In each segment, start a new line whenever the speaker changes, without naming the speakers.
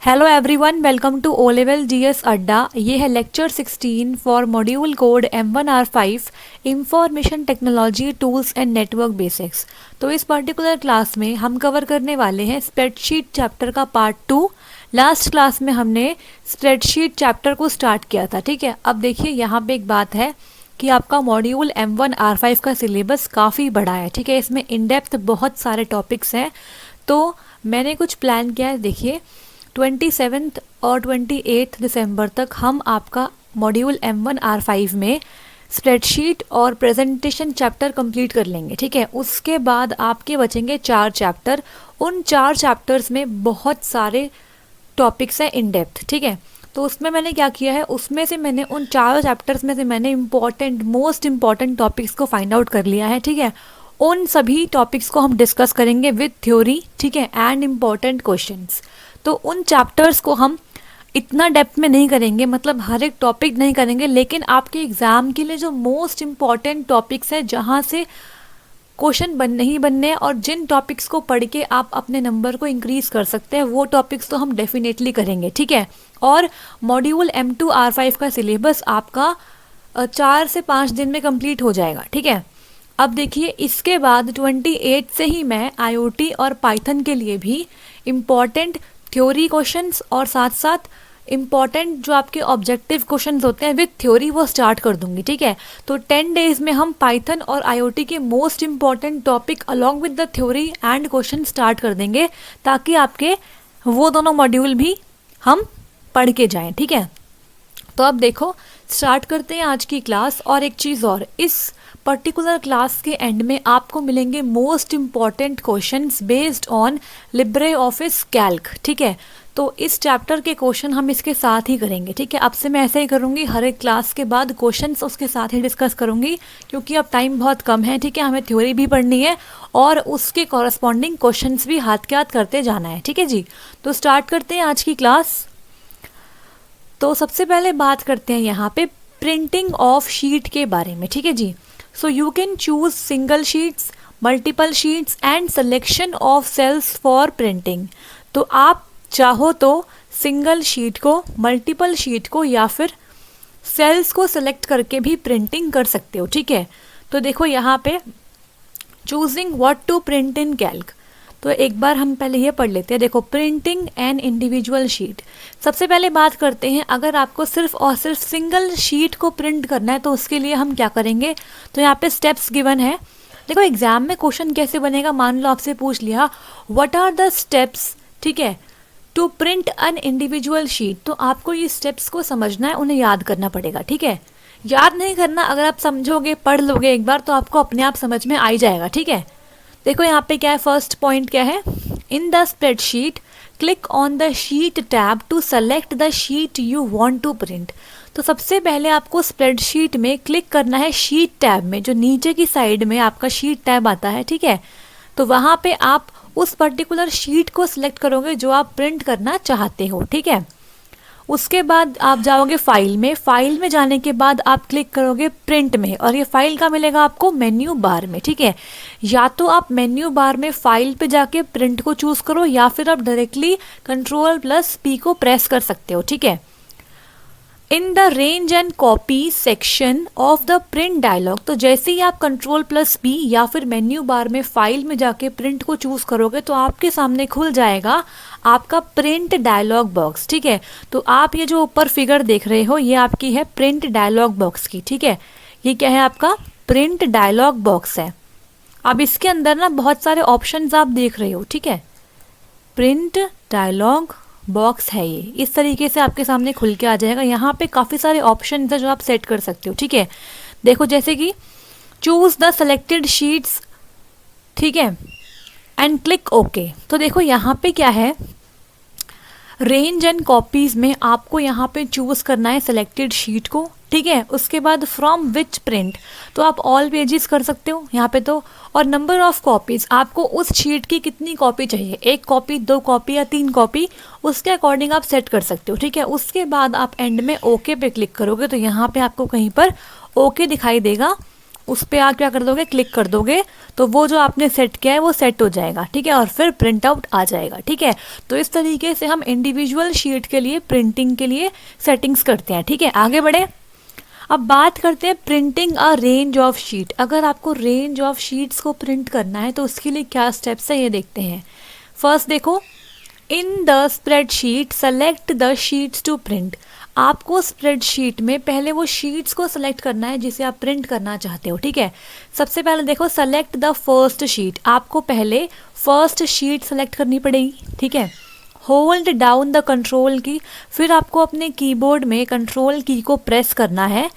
Hello everyone, welcome to O level GS Adda. ये है lecture 16 for module code M1R5 information technology tools and network basics. तो इस particular class में हम cover करने वाले हैं स्प्रेडशीट चैप्टर का पार्ट 2। लास्ट क्लास में हमने स्प्रेडशीट चैप्टर को स्टार्ट किया था। ठीक है, अब देखिए यहाँ पे एक बात है कि आपका मॉड्यूल M1R5 का सिलेबस काफ़ी बड़ा है। ठीक है, इसमें इन डेप्थ बहुत सारे टॉपिक्स हैं। तो मैंने कुछ प्लान किया है। देखिए 27 और 28 दिसंबर तक हम आपका मॉड्यूल M1R5 में स्प्रेडशीट और प्रेजेंटेशन चैप्टर कंप्लीट कर लेंगे। ठीक है, उसके बाद आपके बचेंगे 4 चैप्टर। उन 4 चैप्टर्स में बहुत सारे टॉपिक्स हैं इन डेप्थ। ठीक है, तो उसमें मैंने क्या किया है, उसमें से मैंने उन 4 चैप्टर्स में से मैंने मोस्ट इम्पॉर्टेंट टॉपिक्स को फाइंड आउट कर लिया है। ठीक है, उन सभी टॉपिक्स को हम डिस्कस करेंगे विद थ्योरी। ठीक है, एंड इम्पॉर्टेंट क्वेश्चंस। तो उन चैप्टर्स को हम इतना डेप्थ में नहीं करेंगे, मतलब हर एक टॉपिक नहीं करेंगे, लेकिन आपके एग्ज़ाम के लिए जो मोस्ट इम्पॉर्टेंट टॉपिक्स हैं जहाँ से क्वेश्चन नहीं बनने और जिन टॉपिक्स को पढ़ के आप अपने नंबर को इंक्रीज़ कर सकते हैं, वो टॉपिक्स तो हम डेफिनेटली करेंगे। ठीक है, और मॉड्यूल M2R5 का सिलेबस आपका 4 से 5 दिन में कंप्लीट हो जाएगा। ठीक है, अब देखिए इसके बाद 28 से ही मैं IoT और पाइथन के लिए भी इम्पॉर्टेंट थ्योरी क्वेश्चंस और साथ साथ इम्पॉर्टेंट जो आपके ऑब्जेक्टिव क्वेश्चंस होते हैं विद थ्योरी वो स्टार्ट कर दूंगी। ठीक है, तो 10 डेज में हम पाइथन और IoT के most important topic along with the theory and question start कर देंगे, ताकि आपके वो दोनों मॉड्यूल भी हम पढ़ के जाएं। ठीक है, तो अब देखो स्टार्ट करते हैं आज की क्लास। और एक चीज़ और, इस पर्टिकुलर क्लास के एंड में आपको मिलेंगे most important questions based on Libre office Calc. ठीक है, तो इस चैप्टर के क्वेश्चन हम इसके साथ ही करेंगे। ठीक है, अब से मैं ऐसे ही करूँगी, हर एक क्लास के बाद क्वेश्चंस उसके साथ ही डिस्कस करूँगी, क्योंकि अब टाइम बहुत कम है। ठीक है, हमें थ्योरी भी पढ़नी है और उसके कॉरस्पॉन्डिंग क्वेश्चंस भी हाथ के हाथ करते जाना है। ठीक है जी, तो स्टार्ट करते हैं आज की क्लास। तो सबसे पहले बात करते हैं यहाँ पे प्रिंटिंग ऑफ शीट के बारे में। ठीक है जी, so you can choose single sheets, multiple sheets and selection of cells for printing। तो आप चाहो तो सिंगल शीट को, मल्टीपल शीट को या फिर सेल्स को सिलेक्ट करके भी प्रिंटिंग कर सकते हो। ठीक है, तो देखो यहाँ पे choosing what to print in calc. तो एक बार हम पहले ये पढ़ लेते हैं। देखो, प्रिंटिंग एन इंडिविजुअल शीट। सबसे पहले बात करते हैं, अगर आपको सिर्फ और सिर्फ सिंगल शीट को प्रिंट करना है तो उसके लिए हम क्या करेंगे। तो यहाँ पे स्टेप्स गिवन है। देखो एग्जाम में क्वेश्चन कैसे बनेगा, मान लो आपसे पूछ लिया व्हाट आर द स्टेप्स, ठीक है, to print an individual sheet. तो आपको ये स्टेप्स को समझना है, उन्हें याद करना पड़ेगा। ठीक है, याद नहीं करना, अगर आप समझोगे, पढ़ लोगे एक बार, तो आपको अपने आप समझ में आ ही जाएगा। ठीक है, देखो यहाँ पे क्या है, फर्स्ट पॉइंट क्या है, in the spreadsheet click on the sheet tab to select the sheet you want to print. तो सबसे पहले आपको स्प्रेडशीट में क्लिक करना है शीट टैब में, जो नीचे की साइड में आपका शीट टैब आता है। ठीक है, तो वहाँ पे आप उस पर्टिकुलर शीट को सिलेक्ट करोगे जो आप प्रिंट करना चाहते हो। ठीक है, उसके बाद आप जाओगे फाइल में। फाइल में जाने के बाद आप क्लिक करोगे प्रिंट में, और ये फाइल का मिलेगा आपको मेन्यू बार में। ठीक है, या तो आप मेन्यू बार में फाइल पे जाके प्रिंट को चूज करो, या फिर आप डायरेक्टली Ctrl+P को प्रेस कर सकते हो। ठीक है, in the range and copy section of the print dialogue. तो जैसे ही आप Ctrl+P या फिर मेन्यू बार में फाइल में जाके प्रिंट को चूज करोगे तो आपके सामने खुल जाएगा आपका प्रिंट डायलॉग बॉक्स। ठीक है, तो आप ये जो ऊपर फिगर देख रहे हो, ये आपकी है प्रिंट डायलॉग बॉक्स की। ठीक है, ये क्या है, आपका प्रिंट डायलॉग बॉक्स है। अब इसके अंदर ना बहुत सारे ऑप्शंस आप देख रहे हो। ठीक है, प्रिंट डायलॉग बॉक्स है ये, इस तरीके से आपके सामने खुल के आ जाएगा। यहाँ पे काफ़ी सारे ऑप्शन है जो आप सेट कर सकते हो। ठीक है, देखो जैसे कि चूज द सेलेक्टेड शीट्स, ठीक है, एंड क्लिक ओके। तो देखो यहाँ पे क्या है, रेंज एंड कॉपीज में आपको यहाँ पे चूज करना है सेलेक्टेड शीट को। ठीक है, उसके बाद फ्रॉम विच प्रिंट, तो आप ऑल पेजेस कर सकते हो यहाँ पे तो। और नंबर ऑफ कॉपीज, आपको उस शीट की कितनी कॉपी चाहिए, 1 कॉपी, 2 कॉपी या 3 कॉपी, उसके अकॉर्डिंग आप सेट कर सकते हो। ठीक है, उसके बाद आप एंड में ओके पे क्लिक करोगे तो यहाँ पे आपको कहीं पर ओके दिखाई देगा उस पर आप क्या कर दोगे, क्लिक कर दोगे, तो वो जो आपने सेट किया है वो सेट हो जाएगा, ठीक है, और फिर प्रिंट आउट आ जाएगा, ठीक है। तो इस तरीके से हम इंडिविजुअल शीट के लिए प्रिंटिंग के लिए सेटिंग्स करते हैं, ठीक है। आगे बढ़े, अब बात करते हैं printing a range of sheet. अगर आपको रेंज ऑफ शीट्स को प्रिंट करना है तो उसके लिए क्या स्टेप्स है ये देखते हैं। फर्स्ट देखो, in the spreadsheet select the sheets to print. आपको स्प्रेडशीट में पहले वो शीट्स को सेलेक्ट करना है जिसे आप प्रिंट करना चाहते हो, ठीक है। सबसे पहले देखो, सेलेक्ट द फर्स्ट शीट, आपको पहले फर्स्ट शीट सेलेक्ट करनी पड़ेगी, ठीक है। होल्ड डाउन द कंट्रोल की, फिर आपको अपने कीबोर्ड में कंट्रोल की को प्रेस करना है।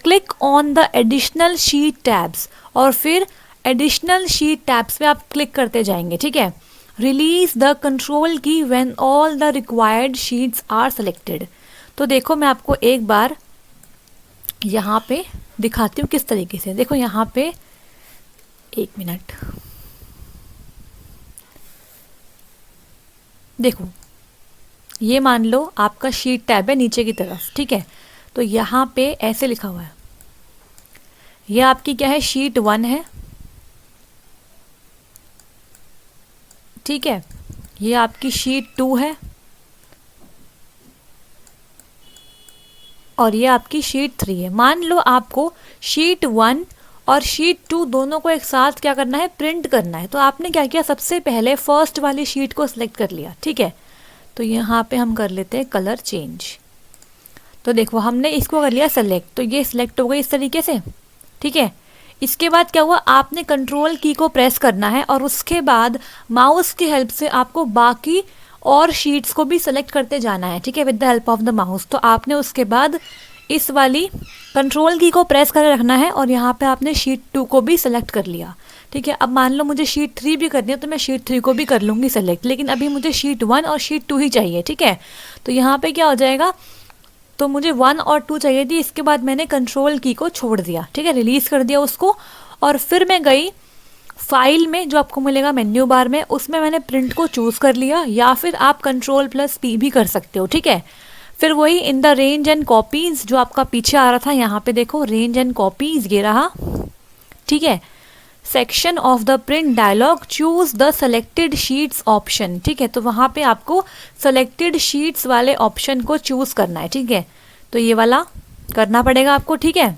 Click on the additional sheet tabs, और फिर एडिशनल शीट टैब्स पे आप क्लिक करते जाएंगे, ठीक है। Release the control key when all the required sheets are selected. तो देखो मैं आपको एक बार यहाँ पे दिखाती हूँ किस तरीके से। देखो यहाँ पे, एक मिनट, देखो ये मान लो आपका शीट टैब है नीचे की तरफ, ठीक है। तो यहाँ पे ऐसे लिखा हुआ है, ये आपकी क्या है, शीट 1 है, ठीक है। ये आपकी शीट 2 है, और ये आपकी शीट 3 है। मान लो आपको शीट 1 और शीट 2 दोनों को एक साथ क्या करना है, प्रिंट करना है। तो आपने क्या किया, सबसे पहले फर्स्ट वाली शीट को सिलेक्ट कर लिया, ठीक है। तो यहाँ पे हम कर लेते हैं कलर चेंज। तो देखो हमने इसको कर लिया सेलेक्ट, तो ये सिलेक्ट हो गई इस तरीके से, ठीक है। इसके बाद क्या हुआ, आपने कंट्रोल की को प्रेस करना है और उसके बाद माउस की हेल्प से आपको बाकी और शीट्स को भी सेलेक्ट करते जाना है, ठीक है, with the help of the mouse. तो आपने उसके बाद इस वाली कंट्रोल की को प्रेस कर रखना है और यहाँ पे आपने शीट 2 को भी सेलेक्ट कर लिया, ठीक है। अब मान लो मुझे शीट 3 भी करनी है तो मैं शीट 3 को भी कर लूँगी सेलेक्ट, लेकिन अभी मुझे शीट 1 और शीट 2 ही चाहिए, ठीक है। तो यहाँ पे क्या हो जाएगा, तो मुझे 1 और 2 चाहिए थी, इसके बाद मैंने कंट्रोल की को छोड़ दिया, ठीक है, रिलीज़ कर दिया उसको। और फिर मैं गई फाइल में, जो आपको मिलेगा मेन्यू बार में, उसमें मैंने प्रिंट को चूज़ कर लिया, या फिर आप Ctrl+P भी कर सकते हो, ठीक है। फिर वही in the range and copies जो आपका पीछे आ रहा था, यहाँ पे देखो रेंज एंड कॉपीज़ ये रहा, ठीक है। Section of the print dialogue, choose the selected sheets option, ठीक है। तो वहाँ पे आपको सेलेक्टेड शीट्स वाले ऑप्शन को चूज़ करना है, ठीक है। तो ये वाला करना पड़ेगा आपको, ठीक है।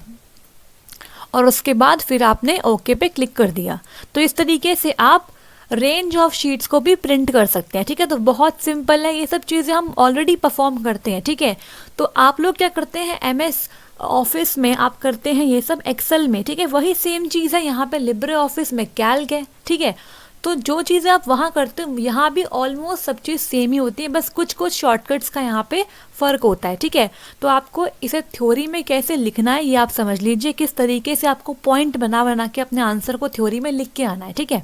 और उसके बाद फिर आपने ओके पे क्लिक कर दिया। तो इस तरीके से आप रेंज ऑफ शीट्स को भी प्रिंट कर सकते हैं, ठीक है। तो बहुत सिंपल है, ये सब चीज़ें हम ऑलरेडी परफॉर्म करते हैं, ठीक है। तो आप लोग क्या करते हैं, MS ऑफिस में आप करते हैं ये सब एक्सेल में, ठीक है। वही सेम चीज़ है यहाँ पे लिब्रे ऑफिस में कैल्क है, ठीक है। तो जो चीज़ें आप वहाँ करते हो यहाँ भी ऑलमोस्ट सब चीज़ सेम ही होती है, बस कुछ कुछ शॉर्टकट्स का यहाँ पे फ़र्क होता है, ठीक है। तो आपको इसे थ्योरी में कैसे लिखना है ये आप समझ लीजिए, किस तरीके से आपको पॉइंट बना बना के अपने आंसर को थ्योरी में लिख के आना है, ठीक है।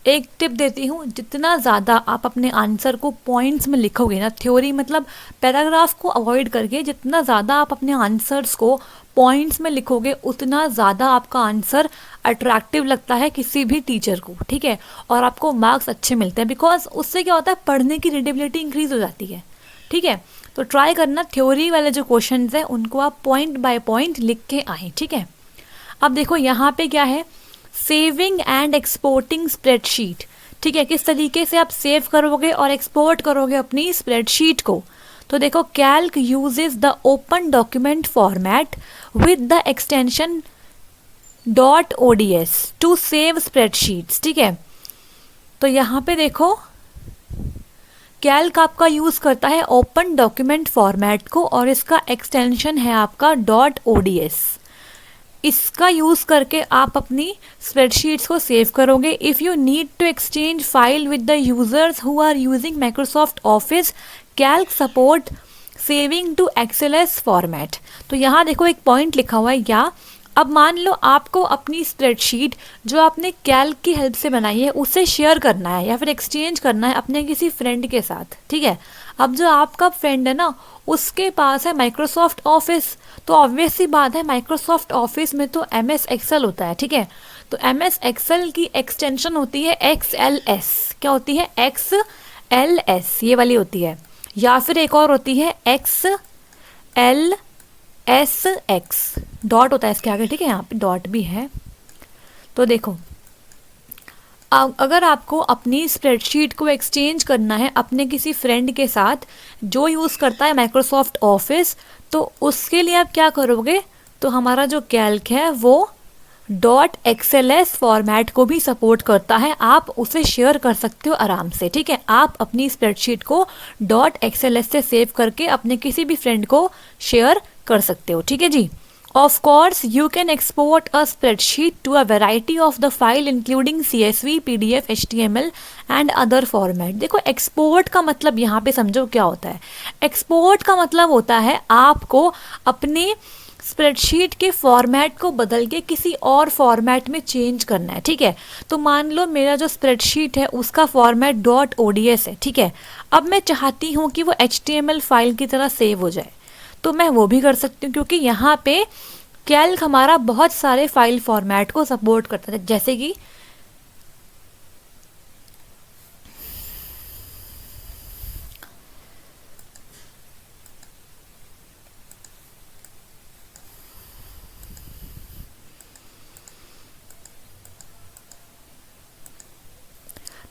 एक टिप देती हूँ, जितना ज़्यादा आप अपने आंसर को पॉइंट्स में लिखोगे ना, थ्योरी मतलब पैराग्राफ को अवॉइड करके जितना ज़्यादा आप अपने आंसर्स को पॉइंट्स में लिखोगे उतना ज़्यादा आपका आंसर अट्रैक्टिव लगता है किसी भी टीचर को, ठीक है। और आपको मार्क्स अच्छे मिलते हैं, बिकॉज उससे क्या होता है, पढ़ने की रीडेबिलिटी इंक्रीज हो जाती है, ठीक है। तो ट्राई करना थ्योरी वाले जो क्वेश्चन हैं उनको आप पॉइंट बाय पॉइंट लिख के आए, ठीक है। अब देखो यहाँ पे क्या है, सेविंग एंड एक्सपोर्टिंग स्प्रेडशीट, ठीक है। किस तरीके से आप सेव करोगे और एक्सपोर्ट करोगे अपनी स्प्रेडशीट को। तो देखो, calc uses the open document format with the extension .ods to save spreadsheets, ठीक है। तो यहाँ पे देखो, कैल्क आपका यूज़ करता है ओपन डॉक्यूमेंट फॉर्मेट को और इसका एक्सटेंशन है आपका .ods। इसका यूज़ करके आप अपनी स्प्रेडशीट्स को सेव करोगे। If you need to exchange file with the users who are using Microsoft Office, calc support saving to XLS format. तो यहाँ देखो एक पॉइंट लिखा हुआ है, या अब मान लो आपको अपनी स्प्रेडशीट जो आपने कैल्क की हेल्प से बनाई है उसे शेयर करना है या फिर एक्सचेंज करना है अपने किसी फ्रेंड के साथ, ठीक है। अब जो आपका फ्रेंड है ना, उसके पास है माइक्रोसॉफ्ट ऑफिस, तो ऑब्वियस सी बात है माइक्रोसॉफ्ट ऑफिस में तो MS एक्सेल होता है, ठीक है। तो MS एक्सेल की एक्सटेंशन होती है XLS। क्या होती है, XLS, ये वाली होती है। या फिर एक और होती है XLS, SX डॉट होता है इसके आगे, ठीक है, यहाँ पे डॉट भी है। तो देखो अगर आपको अपनी स्प्रेडशीट को एक्सचेंज करना है अपने किसी फ्रेंड के साथ जो यूज़ करता है माइक्रोसॉफ्ट ऑफिस, तो उसके लिए आप क्या करोगे, तो हमारा जो कैल्क है वो डॉट XLS फॉर्मेट को भी सपोर्ट करता है, आप उसे शेयर कर सकते हो आराम से, ठीक है। आप अपनी स्प्रेडशीट को डॉट XLS से सेव करके अपने किसी भी फ्रेंड को शेयर कर सकते हो, ठीक है जी। Of course, you can export a spreadsheet to a variety of the file including CSV, PDF, HTML and other format। देखो एक्सपोर्ट का मतलब यहाँ पे समझो क्या होता है। एक्सपोर्ट का मतलब होता है आपको अपने स्प्रेडशीट के फॉर्मेट को बदल के किसी और फॉर्मेट में चेंज करना है, ठीक है। तो मान लो मेरा जो स्प्रेडशीट है उसका फॉर्मेट डॉट ODS है, ठीक है। अब मैं चाहती हूँ कि वो HTML फाइल की तरह सेव हो जाए, तो मैं वो भी कर सकती हूँ क्योंकि यहाँ पे कैल्क हमारा बहुत सारे फाइल फॉर्मेट को सपोर्ट करता है, जैसे कि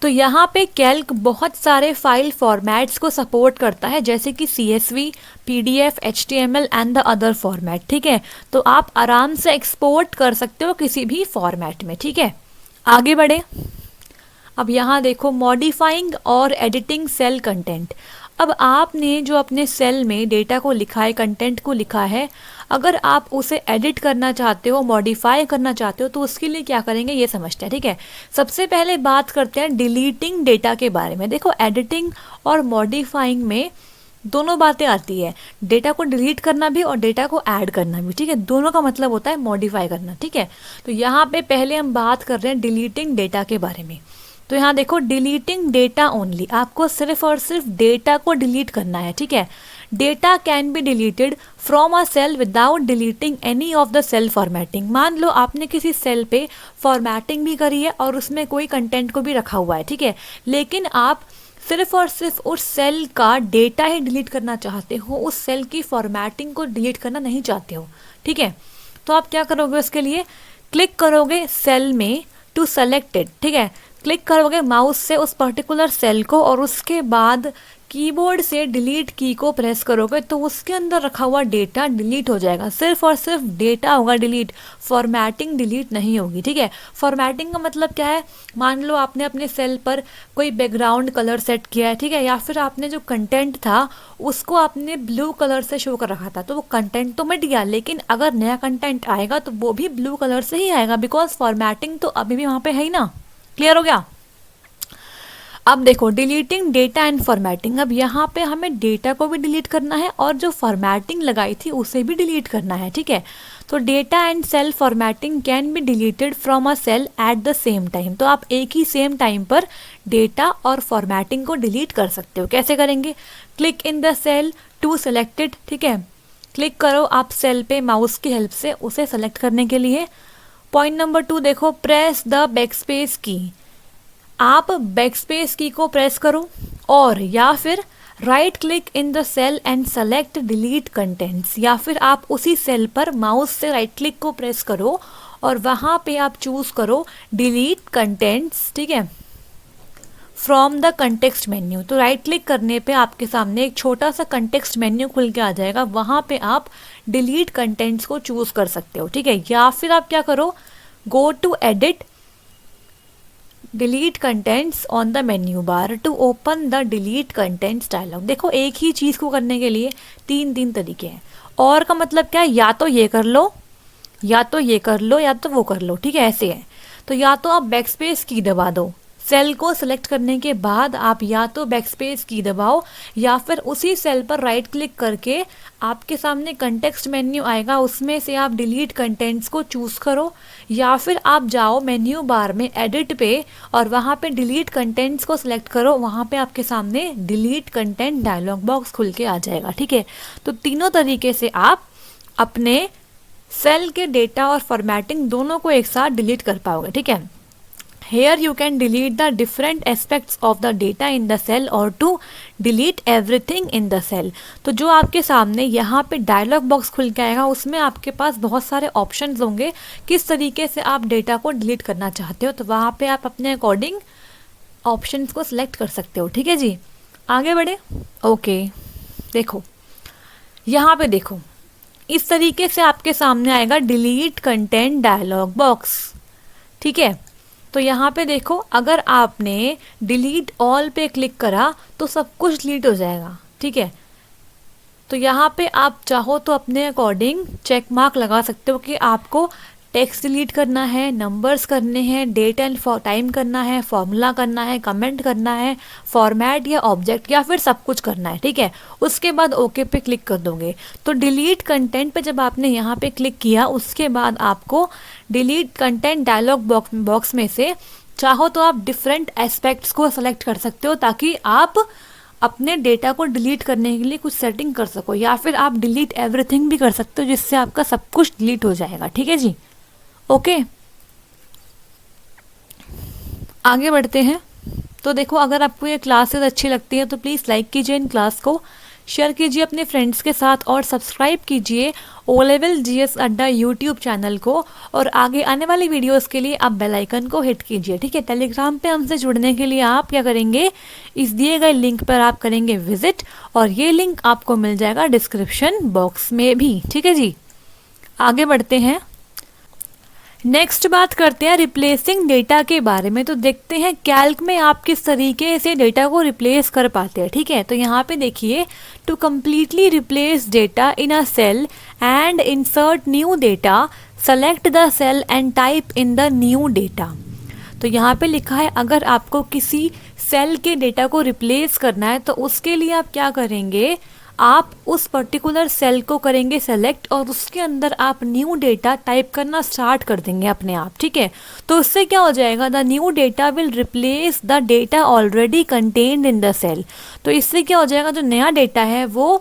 तो यहाँ पे कैल्क बहुत सारे फाइल फॉर्मेट्स को सपोर्ट करता है, जैसे कि CSV, PDF, HTML and the other format, ठीक है। तो आप आराम से एक्सपोर्ट कर सकते हो किसी भी फॉर्मेट में, ठीक है। आगे बढ़े। अब यहाँ देखो मॉडिफाइंग और एडिटिंग सेल कंटेंट। अब आपने जो अपने सेल में डेटा को लिखा है, कंटेंट को लिखा है, अगर आप उसे एडिट करना चाहते हो, मॉडिफाई करना चाहते हो, तो उसके लिए क्या करेंगे ये समझते हैं, ठीक है। सबसे पहले बात करते हैं डिलीटिंग डेटा के बारे में। देखो एडिटिंग और मॉडिफाइंग में दोनों बातें आती है, डेटा को डिलीट करना भी और डेटा को ऐड करना भी, ठीक है। दोनों का मतलब होता है मॉडिफाई करना, ठीक है। तो यहाँ पे पहले हम बात कर रहे हैं डिलीटिंग डेटा के बारे में। तो यहाँ देखो डिलीटिंग डेटा ओनली, आपको सिर्फ और सिर्फ डेटा को डिलीट करना है, ठीक है। Data can be deleted from a cell without deleting any of the cell formatting. मान लो आपने किसी सेल पे फॉर्मेटिंग भी करी है और उसमें कोई कंटेंट को भी रखा हुआ है, ठीक है, लेकिन आप सिर्फ और सिर्फ उस सेल का डेटा ही डिलीट करना चाहते हो, उस सेल की फॉर्मेटिंग को डिलीट करना नहीं चाहते हो, ठीक है। तो आप क्या करोगे, उसके लिए क्लिक करोगे सेल में टू सेलेक्ट इट, ठीक है। क्लिक करोगे माउस से उस पर्टिकुलर सेल को और उसके बाद कीबोर्ड से डिलीट की को प्रेस करोगे तो उसके अंदर रखा हुआ डेटा डिलीट हो जाएगा। सिर्फ और सिर्फ डेटा होगा डिलीट, फॉर्मेटिंग डिलीट नहीं होगी, ठीक है। फॉर्मेटिंग का मतलब क्या है, मान लो आपने अपने सेल पर कोई बैकग्राउंड कलर सेट किया है, ठीक है, या फिर आपने जो कंटेंट था उसको आपने ब्लू कलर से शो कर रखा था, तो वो कंटेंट तो मिट गया, लेकिन अगर नया कंटेंट आएगा तो वो भी ब्लू कलर से ही आएगा, बिकॉज फॉर्मेटिंग तो अभी भी वहाँ पे है ही ना। क्लियर हो गया। अब देखो डिलीटिंग डेटा एंड फॉर्मेटिंग। अब यहाँ पे हमें डेटा को भी डिलीट करना है और जो फॉर्मेटिंग लगाई थी उसे भी डिलीट करना है, ठीक है। तो data and cell formatting can be deleted from a cell at the same time. तो आप एक ही सेम टाइम पर डेटा और फॉर्मेटिंग को डिलीट कर सकते हो। कैसे करेंगे, click in the cell to selected, ठीक है। क्लिक करो आप सेल पे माउस की हेल्प से उसे सेलेक्ट करने के लिए। पॉइंट नंबर 2 देखो, प्रेस द बैकस्पेस की। आप बैकस्पेस की को प्रेस करो और या फिर right click in the cell and select delete contents, या फिर आप उसी सेल पर माउस से राइट क्लिक को प्रेस करो और वहाँ पे आप चूज करो डिलीट कंटेंट्स, ठीक है, फ्रॉम द कंटेक्स्ट मेन्यू। तो राइट क्लिक करने पे आपके सामने एक छोटा सा कंटेक्स्ट मेन्यू खुल के आ जाएगा, वहाँ पे आप डिलीट कंटेंट्स को चूज कर सकते हो, ठीक है। या फिर आप क्या करो, go to edit delete contents on the menu bar to open the delete contents dialog. देखो एक ही चीज़ को करने के लिए तीन तरीके हैं। और का मतलब क्या है, या तो ये कर लो, या तो ये कर लो, या तो वो कर लो, ठीक है, ऐसे है। तो या तो आप बैकस्पेस की दबा दो, सेल को सिलेक्ट करने के बाद आप या तो बैकस्पेस की दबाओ या फिर उसी सेल पर राइट क्लिक करके आपके सामने कंटेक्स्ट मेन्यू आएगा, उसमें से आप डिलीट कंटेंट्स को चूज करो, या फिर आप जाओ मेन्यू बार में एडिट पे और वहाँ पे डिलीट कंटेंट्स को सिलेक्ट करो, वहाँ पे आपके सामने डिलीट कंटेंट डायलॉग बॉक्स खुल के आ जाएगा, ठीक है। तो तीनों तरीके से आप अपने सेल के डेटा और फॉर्मेटिंग दोनों को एक साथ डिलीट कर पाओगे, ठीक है। here you can delete the different aspects of the data in the cell or to delete everything in the cell। तो जो आपके सामने यहाँ पे डायलॉग बॉक्स खुल के आएगा, उसमें आपके पास बहुत सारे ऑप्शंस होंगे किस तरीके से आप डेटा को डिलीट करना चाहते हो। तो वहाँ पे आप अपने अकॉर्डिंग ऑप्शंस को सिलेक्ट कर सकते हो। ठीक है जी, आगे बढ़े। ओके, देखो यहाँ पे देखो, इस तरीके से आपके सामने आएगा डिलीट कंटेंट डायलॉग बॉक्स। ठीक है, तो यहाँ पे देखो, अगर आपने डिलीट ऑल पे क्लिक करा तो सब कुछ डिलीट हो जाएगा। ठीक है, तो यहाँ पे आप चाहो तो अपने अकॉर्डिंग चेक मार्क लगा सकते हो कि आपको टेक्स्ट डिलीट करना है, नंबर्स करने हैं, डेट एंड टाइम करना है, फॉर्मूला करना है, कमेंट करना है, फॉर्मेट या ऑब्जेक्ट, या फिर सब कुछ करना है। ठीक है, उसके बाद ओके पे क्लिक कर दोगे। तो डिलीट कंटेंट पे जब आपने यहाँ पे क्लिक किया, उसके बाद आपको डिलीट कंटेंट डायलॉग बॉक्स में से चाहो तो आप डिफरेंट एस्पेक्ट्स को सेलेक्ट कर सकते हो, ताकि आप अपने डेटा को डिलीट करने के लिए कुछ सेटिंग कर सको, या फिर आप डिलीट एवरीथिंग भी कर सकते हो, जिससे आपका सब कुछ डिलीट हो जाएगा। ठीक है जी, ओके आगे बढ़ते हैं। तो देखो, अगर आपको ये क्लासेस अच्छी लगती है तो प्लीज़ लाइक कीजिए इन क्लास को, शेयर कीजिए अपने फ्रेंड्स के साथ और सब्सक्राइब कीजिए ओ लेवल जीएस अड्डा यूट्यूब चैनल को। और आगे आने वाली वीडियोस के लिए आप बेल आइकन को हिट कीजिए। ठीक है, टेलीग्राम पे हमसे जुड़ने के लिए आप क्या करेंगे, इस दिए गए लिंक पर आप करेंगे विजिट, और ये लिंक आपको मिल जाएगा डिस्क्रिप्शन बॉक्स में भी। ठीक है जी, आगे बढ़ते हैं। नेक्स्ट बात करते हैं रिप्लेसिंग डेटा के बारे में। तो देखते हैं कैल्क में आप किस तरीके से डेटा को रिप्लेस कर पाते हैं। ठीक है, तो यहाँ पे देखिए, to completely replace data in a cell and insert new data, select the cell and type in the new data. तो यहाँ पे लिखा है, अगर आपको किसी सेल के डेटा को रिप्लेस करना है तो उसके लिए आप क्या करेंगे, आप उस पर्टिकुलर सेल को करेंगे सेलेक्ट, और उसके अंदर आप न्यू डेटा टाइप करना स्टार्ट कर देंगे अपने आप। ठीक है, तो उससे क्या हो जाएगा, the new data will replace the data already contained in the cell. तो इससे क्या हो जाएगा, जो नया डेटा है वो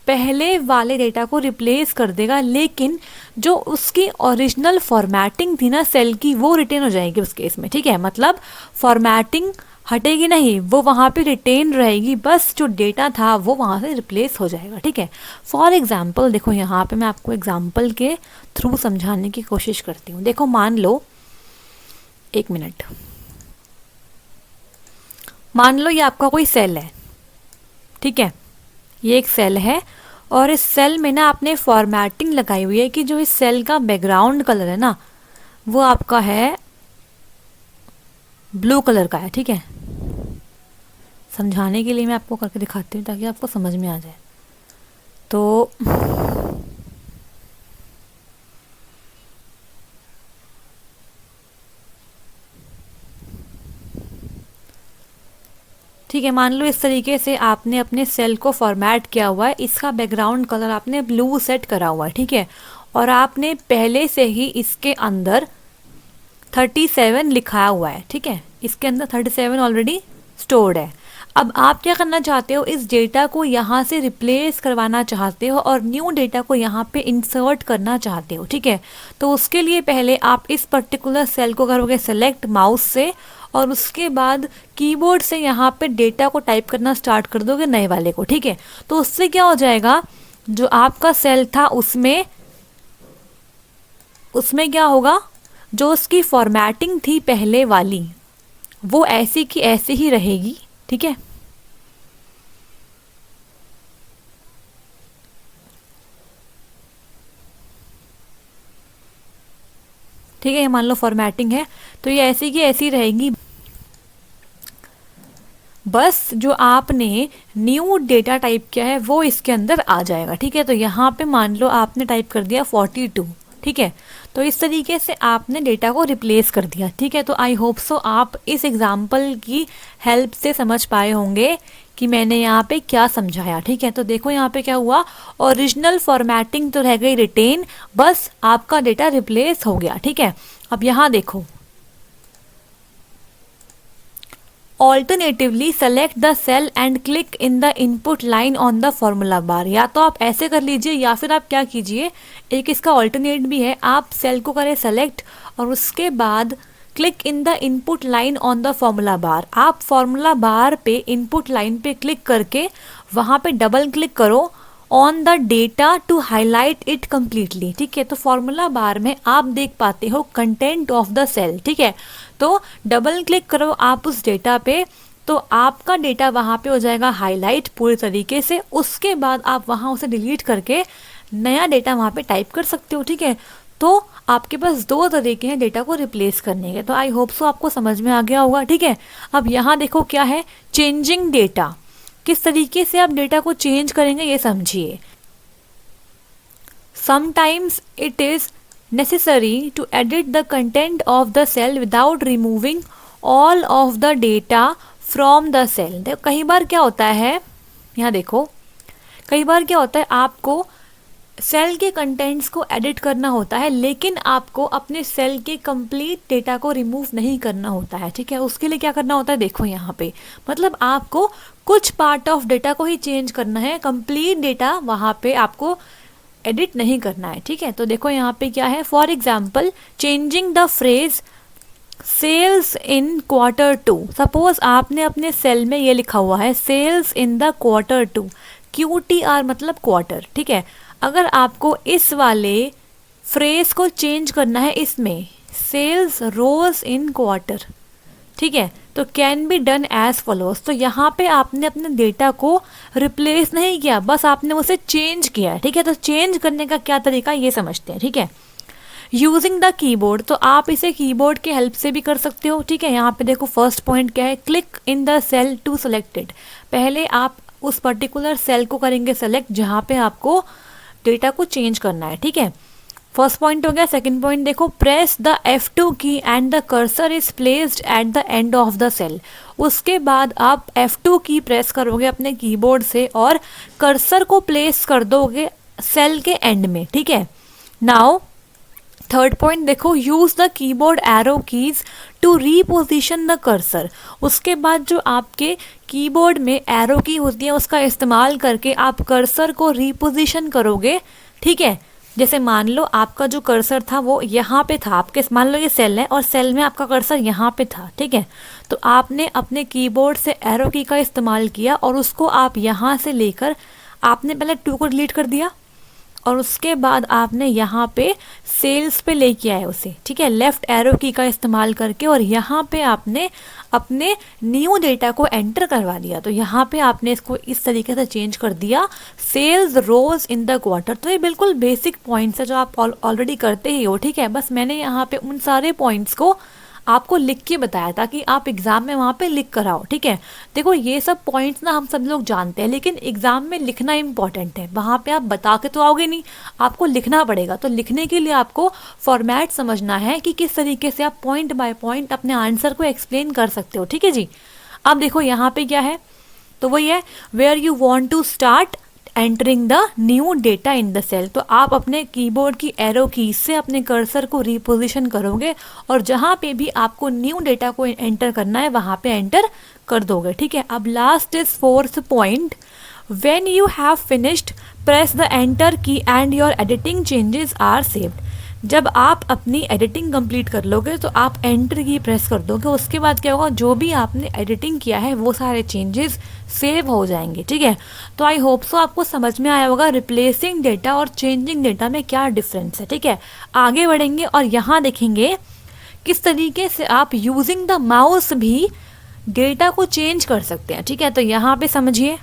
पहले वाले डेटा को रिप्लेस कर देगा, लेकिन जो उसकी ओरिजिनल फॉर्मेटिंग थी ना सेल की, वो रिटेन हो जाएगी उस केस में। ठीक है, मतलब फॉर्मेटिंग हटेगी नहीं, वो वहाँ पे रिटेन रहेगी, बस जो डेटा था वो वहाँ से रिप्लेस हो जाएगा। ठीक है, फॉर एग्जाम्पल देखो, यहाँ पे मैं आपको एग्जाम्पल के थ्रू समझाने की कोशिश करती हूँ। देखो, मान लो, एक मिनट, मान लो ये आपका कोई सेल है। ठीक है, ये एक सेल है, और इस सेल में ना आपने फॉर्मेटिंग लगाई हुई है कि जो इस सेल का बैकग्राउंड कलर है ना, वो आपका है ब्लू कलर का है। ठीक है, समझाने के लिए मैं आपको करके दिखाती हूँ ताकि आपको समझ में आ जाए। तो ठीक है, मान लो इस तरीके से आपने अपने सेल को फॉर्मेट किया हुआ है, इसका बैकग्राउंड कलर आपने ब्लू सेट करा हुआ है। ठीक है, और आपने पहले से ही इसके अंदर 37 लिखा हुआ है। ठीक है, इसके अंदर 37 ऑलरेडी स्टोर्ड है। अब आप क्या करना चाहते हो, इस डेटा को यहाँ से रिप्लेस करवाना चाहते हो और न्यू डेटा को यहाँ पे इंसर्ट करना चाहते हो। ठीक है, तो उसके लिए पहले आप इस पर्टिकुलर सेल को करोगे सेलेक्ट माउस से, और उसके बाद कीबोर्ड से यहाँ पे डेटा को टाइप करना स्टार्ट कर दोगे नए वाले को। ठीक है, तो उससे क्या हो जाएगा, जो आपका सेल था उसमें क्या होगा, जो उसकी फॉर्मेटिंग थी पहले वाली, वो ऐसी की ऐसी ही रहेगी। ठीक है, ठीक है, मान लो फॉर्मेटिंग है तो ये ऐसी की ऐसी रहेगी, बस जो आपने न्यू डेटा टाइप किया है वो इसके अंदर आ जाएगा। ठीक है, तो यहाँ पे मान लो आपने टाइप कर दिया 42। ठीक है, तो इस तरीके से आपने डेटा को रिप्लेस कर दिया। ठीक है, तो आई होप सो आप इस एग्जाम्पल की हेल्प से समझ पाए होंगे कि मैंने यहाँ पे क्या समझाया। ठीक है, तो देखो यहाँ पे क्या हुआ, ओरिजिनल फॉर्मेटिंग तो रह गई रिटेन, बस आपका डेटा रिप्लेस हो गया। ठीक है, अब यहाँ देखो, alternatively select the cell and click in the input line on the formula bar. या तो आप ऐसे कर लीजिए, या फिर आप क्या कीजिए, एक इसका ऑल्टरनेट भी है, आप सेल को करें सेलेक्ट और उसके बाद click in the input line on the formula बार। आप फॉर्मूला बार पे इनपुट लाइन पे क्लिक करके वहाँ पे डबल क्लिक करो on the data to highlight it completely. ठीक है, तो फॉर्मूला बार में आप देख पाते हो कंटेंट ऑफ द सेल। ठीक है, तो डबल क्लिक करो आप उस डेटा पे, तो आपका डेटा वहाँ पे हो जाएगा हाईलाइट पूरी तरीके से। उसके बाद आप वहाँ उसे डिलीट करके नया डेटा वहाँ पे टाइप कर सकते हो। ठीक है, तो आपके पास दो तरीके हैं डेटा को रिप्लेस करने के। तो आई होप सो आपको समझ में आ गया होगा। ठीक है, अब यहाँ देखो क्या है, चेंजिंग डेटा। किस तरीके से आप डेटा को चेंज करेंगे ये समझिए। Sometimes it is necessary to edit the content of the cell without removing all of the data from the cell. देखो कई बार क्या होता है, यहाँ देखो कई बार क्या होता है, आपको सेल के कंटेंट्स को एडिट करना होता है, लेकिन आपको अपने सेल के कंप्लीट डेटा को रिमूव नहीं करना होता है। ठीक है, उसके लिए क्या करना होता है, देखो यहाँ पे मतलब आपको कुछ पार्ट ऑफ डेटा को ही चेंज करना है, कंप्लीट डेटा वहाँ पे आपको एडिट नहीं करना है। ठीक है, तो देखो यहाँ पे क्या है, for example changing the phrase sales in Q2। Suppose आपने अपने सेल में ये लिखा हुआ है sales in the Q2, QTR मतलब क्वार्टर। ठीक है, अगर आपको इस वाले फ्रेज को चेंज करना है इसमें सेल्स रोज इन क्वार्टर, ठीक है, तो can be done as follows. तो यहाँ पे आपने अपने डेटा को रिप्लेस नहीं किया, बस आपने उसे चेंज किया। ठीक है, तो चेंज करने का क्या तरीका ये समझते हैं। ठीक है, यूजिंग द कीबोर्ड, तो आप इसे कीबोर्ड के हेल्प से भी कर सकते हो। ठीक है, यहाँ पे देखो फर्स्ट पॉइंट क्या है, click in the cell to selected. पहले आप उस पर्टिकुलर सेल को करेंगे सेलेक्ट जहाँ पे आपको डेटा को चेंज करना है। ठीक है, फर्स्ट पॉइंट हो गया। सेकंड पॉइंट देखो, press the F2 key and the cursor is placed at the end of the cell. उसके बाद आप F2 की प्रेस करोगे अपने कीबोर्ड से और कर्सर को प्लेस कर दोगे सेल के एंड में। ठीक है, नाउ थर्ड पॉइंट देखो, use the keyboard arrow keys to reposition the cursor. उसके बाद जो आपके कीबोर्ड में एरो की होती है उसका इस्तेमाल करके आप कर्सर को रीपोजिशन करोगे। ठीक है, जैसे मान लो आपका जो कर्सर था वो यहाँ पे था, आपके मान लो ये सेल है और सेल में आपका कर्सर यहाँ पे था। ठीक है, तो आपने अपने कीबोर्ड से एरो की का इस्तेमाल किया और उसको आप यहाँ से लेकर आपने पहले 2 को डिलीट कर दिया और उसके बाद आपने यहाँ पे सेल्स पे लेके आए उसे। ठीक है, लेफ्ट एरो की का इस्तेमाल करके और यहाँ पे आपने अपने न्यू डेटा को एंटर करवा दिया। तो यहाँ पे आपने इसको इस तरीके से चेंज कर दिया, sales rose in the quarter. तो ये बिल्कुल बेसिक पॉइंट्स है जो आप ऑलरेडी करते ही हो। ठीक है, बस मैंने यहाँ पे उन सारे पॉइंट्स को आपको लिख के बताया ताकि आप एग्जाम में वहाँ पे लिख कर आओ। ठीक है, देखो ये सब पॉइंट्स ना हम सब लोग जानते हैं, लेकिन एग्जाम में लिखना इंपॉर्टेंट है। वहाँ पे आप बता के तो आओगे नहीं, आपको लिखना पड़ेगा। तो लिखने के लिए आपको फॉर्मेट समझना है कि किस तरीके से आप पॉइंट बाय पॉइंट अपने आंसर को एक्सप्लेन कर सकते हो। ठीक है जी, अब देखो यहाँ पे क्या है, तो वही है where you want to start entering the new data in the cell. तो आप अपने कीबोर्ड की एरो की से अपने कर्सर को रिपोजिशन करोगे और जहाँ पे भी आपको न्यू डेटा को एंटर करना है वहाँ पे एंटर कर दोगे। ठीक है, अब last is fourth point, when you have finished press the enter key and your editing changes are saved. जब आप अपनी एडिटिंग कंप्लीट कर लोगे तो आप एंटर की प्रेस कर दोगे, उसके बाद क्या होगा, जो भी आपने एडिटिंग किया है वो सारे चेंजेस सेव हो जाएंगे। ठीक है, तो आई होप सो आपको समझ में आया होगा रिप्लेसिंग डेटा और चेंजिंग डेटा में क्या डिफरेंस है। ठीक है, आगे बढ़ेंगे और यहाँ देखेंगे किस तरीके से आप यूजिंग द माउस भी डेटा को चेंज कर सकते हैं। ठीक है, तो यहाँ पे समझिए,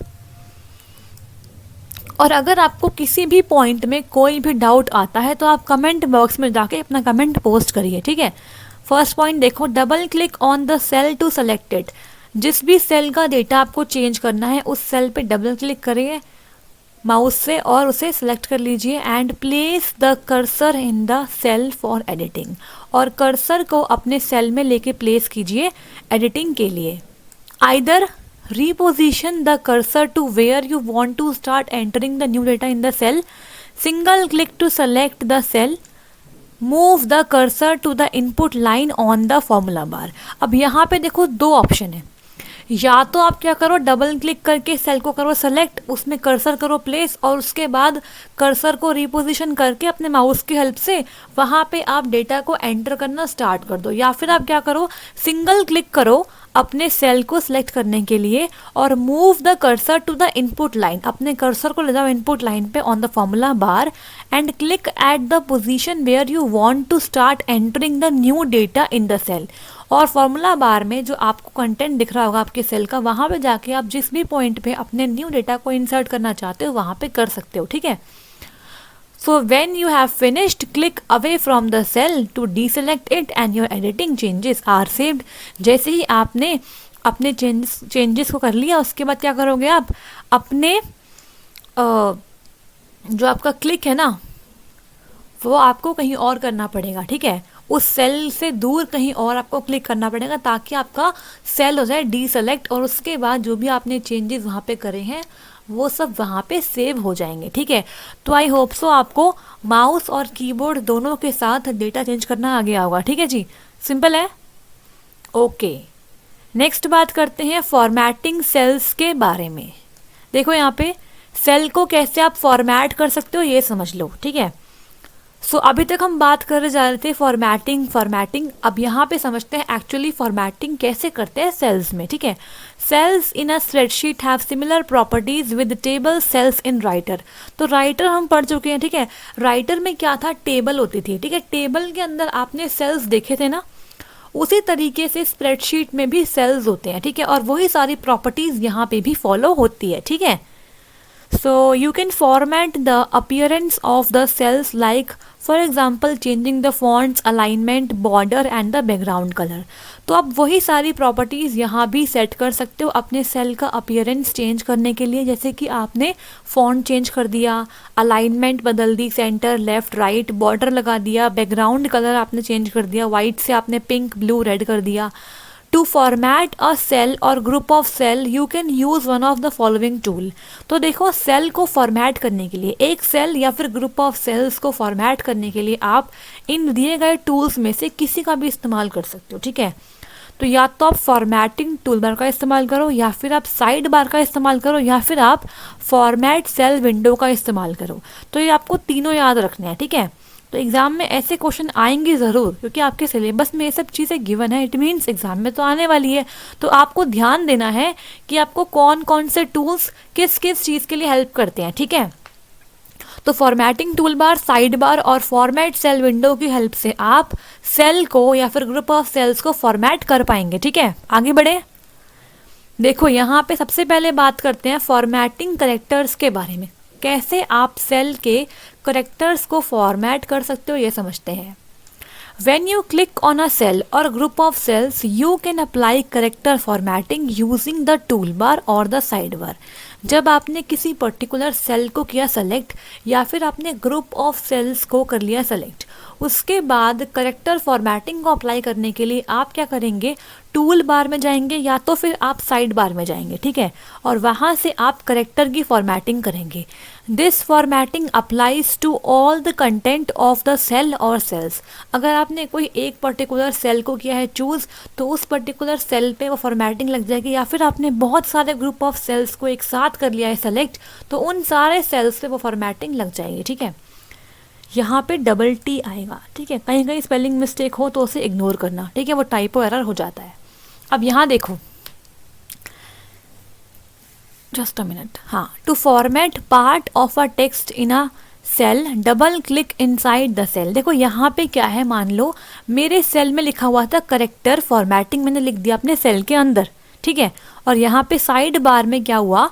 और अगर आपको किसी भी पॉइंट में कोई भी डाउट आता है तो आप कमेंट बॉक्स में जाके अपना कमेंट पोस्ट करिए। ठीक है, फर्स्ट पॉइंट देखो, double click on the cell to select it. जिस भी सेल का डेटा आपको चेंज करना है उस सेल पे डबल क्लिक करिए माउस से और उसे सेलेक्ट कर लीजिए and place the cursor in the cell for editing. और कर्सर को अपने सेल में लेके प्लेस कीजिए एडिटिंग के लिए। Either reposition the cursor to where you want to start entering the new data in the cell, single click to select the cell, move the cursor to the input line on the formula bar। अब यहाँ पे देखो दो option है, या तो आप क्या करो, डबल क्लिक करके सेल को करो सेलेक्ट, उसमें कर्सर करो प्लेस, और उसके बाद कर्सर को रिपोजिशन करके अपने माउस की हेल्प से वहाँ पे आप डेटा को एंटर करना स्टार्ट कर दो। या फिर आप क्या करो, सिंगल क्लिक करो अपने सेल को सिलेक्ट करने के लिए और move the cursor to the input line, अपने कर्सर को ले जाओ इनपुट लाइन पे on the formula bar and click at the position where you want to start entering the new data in the cell. और formula bar में जो आपको content दिख रहा होगा आपके सेल का, वहाँ पे जाके आप जिस भी पॉइंट पे अपने न्यू डेटा को इंसर्ट करना चाहते हो वहाँ पे कर सकते हो, ठीक है। So when you have finished, click away from the cell to deselect it and your editing changes are saved। जैसे ही आपने अपने चेंजेस को कर लिया, उसके बाद क्या करोगे आप, अपने जो आपका क्लिक है ना वो आपको कहीं और करना पड़ेगा, ठीक है। उस सेल से दूर कहीं और आपको क्लिक करना पड़ेगा ताकि आपका सेल हो जाए डीसेलेक्ट, और उसके बाद जो भी आपने चेंजेस वहाँ पे करे हैं वो सब वहाँ पे सेव हो जाएंगे, ठीक है। तो आई होप सो आपको माउस और कीबोर्ड दोनों के साथ डेटा चेंज करना आ गया होगा, ठीक है जी, सिंपल है। ओके, नेक्स्ट बात करते हैं फॉर्मेटिंग सेल्स के बारे में। देखो यहाँ पे सेल को कैसे आप फॉर्मेट कर सकते हो ये समझ लो, ठीक है। सो अभी तक हम बात कर जा रहे थे फॉर्मेटिंग। अब यहाँ पे समझते हैं एक्चुअली फॉर्मेटिंग कैसे करते हैं सेल्स में, ठीक है। Sales in a spreadsheet have similar properties with table cells in Writer. तो राइटर हम पढ़ चुके हैं, ठीक है। राइटर में क्या था, टेबल होती थी, ठीक है। टेबल के अंदर आपने सेल्स देखे थे ना, उसी तरीके से स्प्रेडशीट में भी सेल्स होते हैं, ठीक है। और वही सारी प्रॉपर्टीज यहाँ पे भी फॉलो होती है, ठीक है। So you can format the appearance of the cells, like for example changing the fonts, alignment, border and the background color। तो आप वही सारी प्रॉपर्टीज़ यहाँ भी सेट कर सकते हो अपने सेल का अपीयरेंस चेंज करने के लिए, जैसे कि आपने फॉन्ट चेंज कर दिया, अलाइनमेंट बदल दी, सेंटर लेफ्ट राइट, बॉर्डर लगा दिया, बैकग्राउंड कलर आपने चेंज कर दिया, वाइट से आपने पिंक ब्लू रेड कर दिया। To format a cell or group of cell, you can use one of the following tool। तो देखो सेल को फॉर्मेट करने के लिए, एक सेल या फिर ग्रुप ऑफ सेल्स को फॉर्मेट करने के लिए आप इन दिए गए टूल्स में से किसी का भी इस्तेमाल कर सकते हो, ठीक है। तो या तो आप फॉर्मेटिंग टूल बार का इस्तेमाल करो, या फिर आप साइड बार का इस्तेमाल करो, या फिर आप फॉर्मेट सेल विंडो का इस्तेमाल करो। तो ये आपको तीनों याद रखने हैं, ठीक है। तो एग्ज़ाम में ऐसे क्वेश्चन आएंगे ज़रूर, क्योंकि आपके सिलेबस में ये सब चीज़ें गिवन है, इट मीन्स एग्ज़ाम में तो आने वाली है। तो आपको ध्यान देना है कि आपको कौन कौन से टूल्स किस किस चीज़ के लिए हेल्प करते हैं, ठीक है। तो formatting tool bar, side bar और फॉर्मेट सेल विंडो की हेल्प से आप सेल को या फिर ग्रुप ऑफ सेल्स को फॉर्मेट कर पाएंगे, ठीक है। आगे बढ़े, देखो यहाँ पे सबसे पहले बात करते हैं फॉर्मेटिंग करेक्टर्स के बारे में। कैसे आप सेल के करेक्टर्स को फॉर्मेट कर सकते हो ये समझते हैं। When you click on a cell or group of cells, you can apply character formatting using the toolbar or the sidebar। जब आपने किसी पर्टिकुलर सेल को किया सेलेक्ट, या फिर आपने ग्रुप ऑफ सेल्स को कर लिया सेलेक्ट, उसके बाद करेक्टर फॉर्मेटिंग को अप्लाई करने के लिए आप क्या करेंगे, टूल बार में जाएंगे या तो फिर आप साइड बार में जाएंगे, ठीक है। और वहाँ से आप करेक्टर की फॉर्मेटिंग करेंगे। This formatting applies to all the content of the cell और सेल्स। अगर आपने कोई एक पर्टिकुलर सेल को किया है चूज़, तो उस पर्टिकुलर सेल पे वो फॉर्मेटिंग लग जाएगी। या फिर आपने बहुत सारे ग्रुप ऑफ सेल्स को एक साथ कर लिया है सेलेक्ट, तो उन सारे सेल्स पे वो फॉर्मेटिंग लग जाएगी, ठीक है। यहाँ पे डबल टी आएगा, ठीक है। कहीं कहीं स्पेलिंग मिस्टेक हो तो उसे इग्नोर करना, ठीक है, वो टाइपो एरर हो जाता है। अब यहाँ देखो, जस्ट अ मिनट, हाँ, to format part of a text in a cell, double click inside the cell. देखो यहाँ पे क्या है, मान लो मेरे सेल में लिखा हुआ था करेक्टर फॉर्मेटिंग, मैंने लिख दिया अपने सेल के अंदर, ठीक है। और यहाँ पे साइड बार में क्या हुआ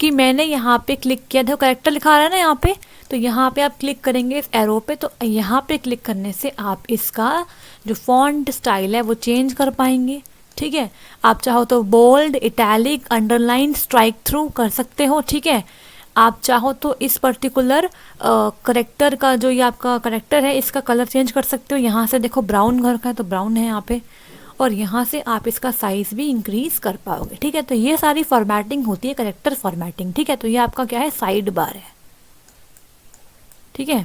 कि मैंने यहाँ पे क्लिक किया, देखो करेक्टर लिखा आ रहा है ना यहाँ पे, तो यहाँ पे आप क्लिक करेंगे इस एरो पे, तो यहाँ पे क्लिक करने से आप इसका जो फॉन्ट स्टाइल है वो चेंज कर पाएंगे, ठीक है। आप चाहो तो bold, italic, underline, strike through कर सकते हो, ठीक है। आप चाहो तो इस पर्टिकुलर करेक्टर का जो ये आपका करेक्टर है इसका कलर चेंज कर सकते हो। यहाँ से देखो ब्राउन घर का है तो ब्राउन है यहाँ पे, और यहाँ से आप इसका साइज़ भी इंक्रीज़ कर पाओगे, ठीक है। तो ये सारी फॉर्मेटिंग होती है करेक्टर फॉर्मेटिंग, ठीक है। तो ये आपका क्या है, साइड बार है, ठीक है।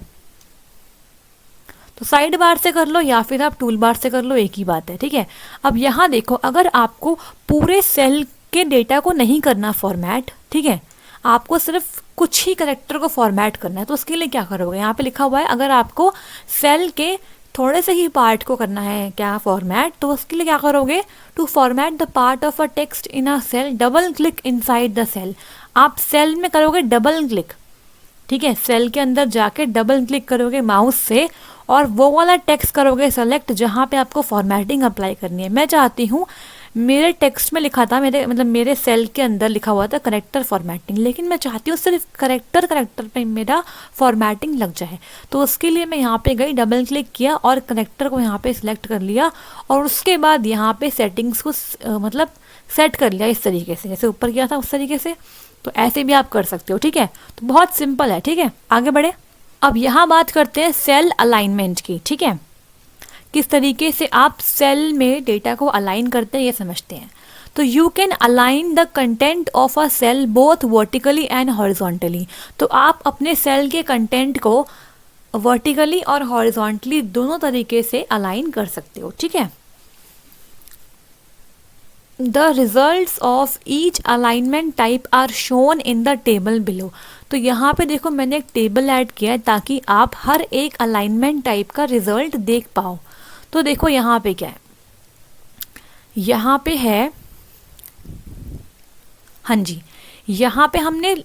तो साइड बार से कर लो या फिर आप टूल बार से कर लो, एक ही बात है, ठीक है। अब यहाँ देखो, अगर आपको पूरे सेल के डेटा को नहीं करना फॉर्मेट, ठीक है, आपको सिर्फ कुछ ही करेक्टर को फॉर्मेट करना है, तो उसके लिए क्या करोगे, यहाँ पे लिखा हुआ है अगर आपको सेल के थोड़े से ही पार्ट को करना है क्या फॉर्मेट, तो उसके लिए क्या करोगे, to format the part of a text in a cell double click inside the cell. आप सेल में करोगे डबल क्लिक, ठीक है, सेल के अंदर जाके डबल क्लिक करोगे माउस से और वो वाला टेक्स्ट करोगे सेलेक्ट जहाँ पे आपको फॉर्मेटिंग अप्लाई करनी है। मैं चाहती हूँ, मेरे टेक्स्ट में लिखा था, मेरे सेल के अंदर लिखा हुआ था करेक्टर फॉर्मेटिंग, लेकिन मैं चाहती हूँ सिर्फ करेक्टर पे मेरा फॉर्मेटिंग लग जाए। तो उसके लिए मैं यहाँ पे गई, डबल क्लिक किया और करेक्टर को यहाँ पे सिलेक्ट कर लिया और उसके बाद यहाँ पे सेटिंग्स को मतलब सेट कर लिया इस तरीके से, जैसे ऊपर किया था उस तरीके से। तो ऐसे भी आप कर सकते हो, ठीक है। तो बहुत सिंपल है, ठीक है। आगे बढ़े। अब यहाँ बात करते हैं सेल अलाइनमेंट की, ठीक है, किस तरीके से आप सेल में डेटा को अलाइन करते हैं ये समझते हैं। तो you can align the content of a cell both vertically and horizontally. तो आप अपने सेल के कंटेंट को वर्टिकली और हॉरिजॉन्टली दोनों तरीके से अलाइन कर सकते हो, ठीक है। The results of each alignment type are shown in the table below. तो यहाँ पे देखो मैंने एक टेबल ऐड किया है ताकि आप हर एक अलाइनमेंट टाइप का रिजल्ट देख पाओ। तो देखो यहाँ पे क्या है, यहाँ पे है, हाँ जी, यहाँ पे हमने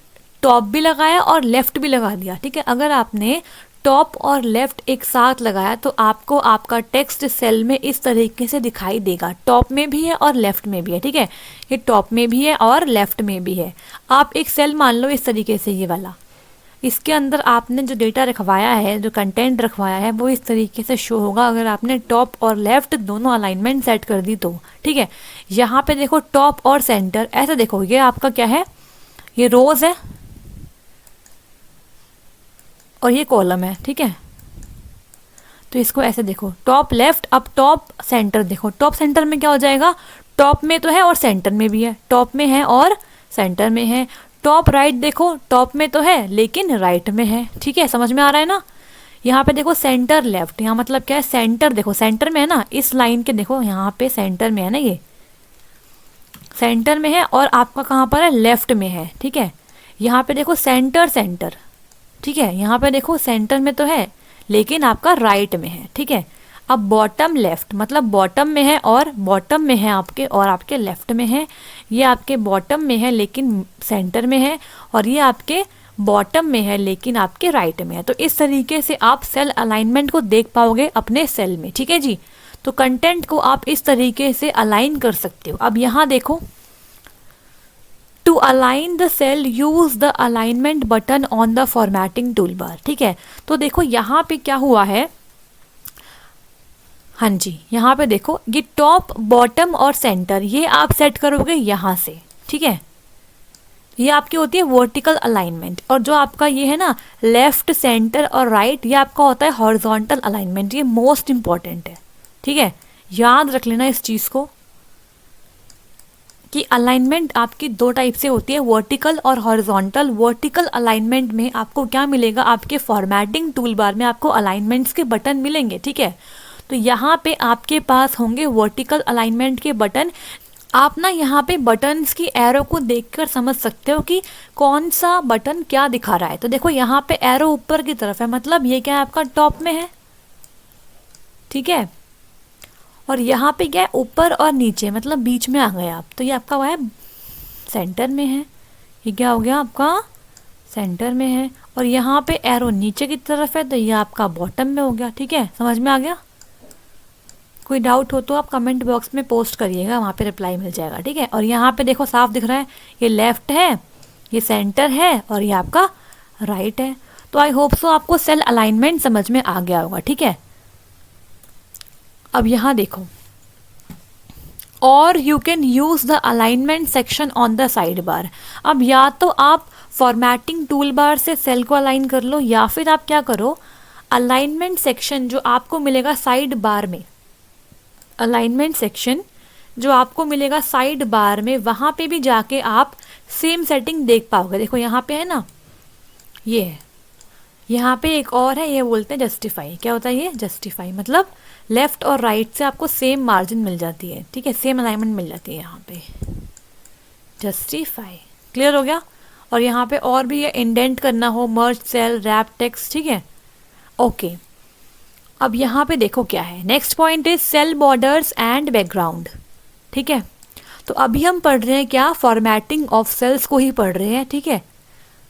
टॉप भी लगाया और लेफ्ट भी लगा दिया, ठीक है। अगर आपने टॉप और लेफ्ट एक साथ लगाया तो आपको आपका टेक्स्ट सेल में इस तरीके से दिखाई देगा, टॉप में भी है और लेफ्ट में भी है, ठीक है। ये टॉप में भी है और लेफ्ट में भी है। आप एक सेल मान लो इस तरीके से, ये वाला, इसके अंदर आपने जो डेटा रखवाया है, जो कंटेंट रखवाया है, वो इस तरीके से शो होगा अगर आपने टॉप और लेफ्ट दोनों अलाइनमेंट सेट कर दी तो, ठीक है। यहाँ पे देखो टॉप और सेंटर, ऐसे देखो, ये आपका क्या है, ये रोज है और ये कॉलम है, ठीक है। तो इसको ऐसे देखो, टॉप लेफ्ट। अब टॉप सेंटर देखो, टॉप सेंटर में क्या हो जाएगा, टॉप में तो है और सेंटर में भी है, टॉप में है और सेंटर में है। टॉप राइट देखो, टॉप में तो है लेकिन राइट में है, ठीक है, समझ में आ रहा है ना। यहाँ पे देखो सेंटर लेफ्ट, यहाँ मतलब क्या है, सेंटर देखो सेंटर में है ना, इस लाइन के देखो यहाँ पे सेंटर में है ना, ये सेंटर में है और आपका कहाँ पर है, लेफ्ट में है, ठीक है। यहाँ पे देखो सेंटर सेंटर, ठीक है, यहाँ पे देखो सेंटर में तो है लेकिन आपका राइट में है, ठीक है। अब बॉटम लेफ्ट मतलब बॉटम में है और बॉटम में है आपके और आपके लेफ्ट में है। ये आपके बॉटम में है लेकिन सेंटर में है और ये आपके बॉटम में है लेकिन आपके राइट में है। तो इस तरीके से आप सेल अलाइनमेंट को देख पाओगे अपने सेल में, ठीक है जी। तो कंटेंट को आप इस तरीके से अलाइन कर सकते हो। अब यहाँ देखो, to align the cell use the alignment button on the formatting toolbar, ठीक है। तो देखो यहाँ पे क्या हुआ है, हाँ जी, यहाँ पे देखो ये टॉप बॉटम और सेंटर ये आप सेट करोगे यहाँ से, ठीक है। ये आपकी होती है वर्टिकल अलाइनमेंट और जो आपका ये है ना लेफ्ट सेंटर और राइट, ये आपका होता है हॉरिजॉन्टल अलाइनमेंट। ये मोस्ट इंपॉर्टेंट है, ठीक है, याद रख लेना इस चीज़ को कि अलाइनमेंट आपकी दो टाइप से होती है, वर्टिकल और हॉरिजॉन्टल। वर्टिकल अलाइनमेंट में आपको क्या मिलेगा, आपके फॉर्मेटिंग टूल बार में आपको अलाइनमेंट्स के बटन मिलेंगे, ठीक है। तो यहाँ पे आपके पास होंगे वर्टिकल अलाइनमेंट के बटन। आप ना यहाँ पे बटन्स की एरो को देखकर समझ सकते हो कि कौन सा बटन क्या दिखा रहा है। तो देखो यहाँ पे एरो ऊपर की तरफ है, मतलब ये क्या है, आपका टॉप में है, ठीक है। और यहाँ पे क्या है, ऊपर और नीचे, मतलब बीच में आ गए आप, तो ये आपका वह है सेंटर में है। ये क्या हो गया, आपका सेंटर में है। और यहाँ पे एरो नीचे की तरफ है तो ये आपका बॉटम में हो गया, ठीक है, समझ में आ गया। कोई डाउट हो तो आप कमेंट बॉक्स में पोस्ट करिएगा, वहाँ पे रिप्लाई मिल जाएगा, ठीक है। और यहाँ पे देखो साफ दिख रहा है, ये लेफ्ट है, ये सेंटर है और ये आपका राइट है। तो आई होप सो आपको सेल अलाइनमेंट समझ में आ गया होगा, ठीक है। अब यहाँ देखो, और you can use the alignment section on the side bar. अब या तो आप फॉर्मेटिंग टूल बार से सेल को अलाइन कर लो या फिर आप क्या करो, अलाइनमेंट सेक्शन जो आपको मिलेगा साइड बार में, अलाइनमेंट सेक्शन जो आपको मिलेगा साइड बार में, वहाँ पे भी जाके आप सेम सेटिंग देख पाओगे। देखो यहाँ पे है ना, ये है, यहाँ पे एक और है, ये बोलते हैं जस्टिफाई। क्या होता है ये? जस्टिफाई मतलब लेफ्ट और राइट से आपको सेम मार्जिन मिल जाती है, ठीक है, सेम अलाइनमेंट मिल जाती है यहाँ पे। जस्टिफाई क्लियर हो गया। और यहाँ पे और भी ये इंडेंट करना हो, मर्ज सेल, रैप टेक्स्ट, ठीक है, ओके। अब यहाँ पे देखो क्या है, next point is cell borders and background, ठीक है। तो अभी हम पढ़ रहे हैं क्या? फॉर्मेटिंग ऑफ सेल्स को ही पढ़ रहे हैं, ठीक है।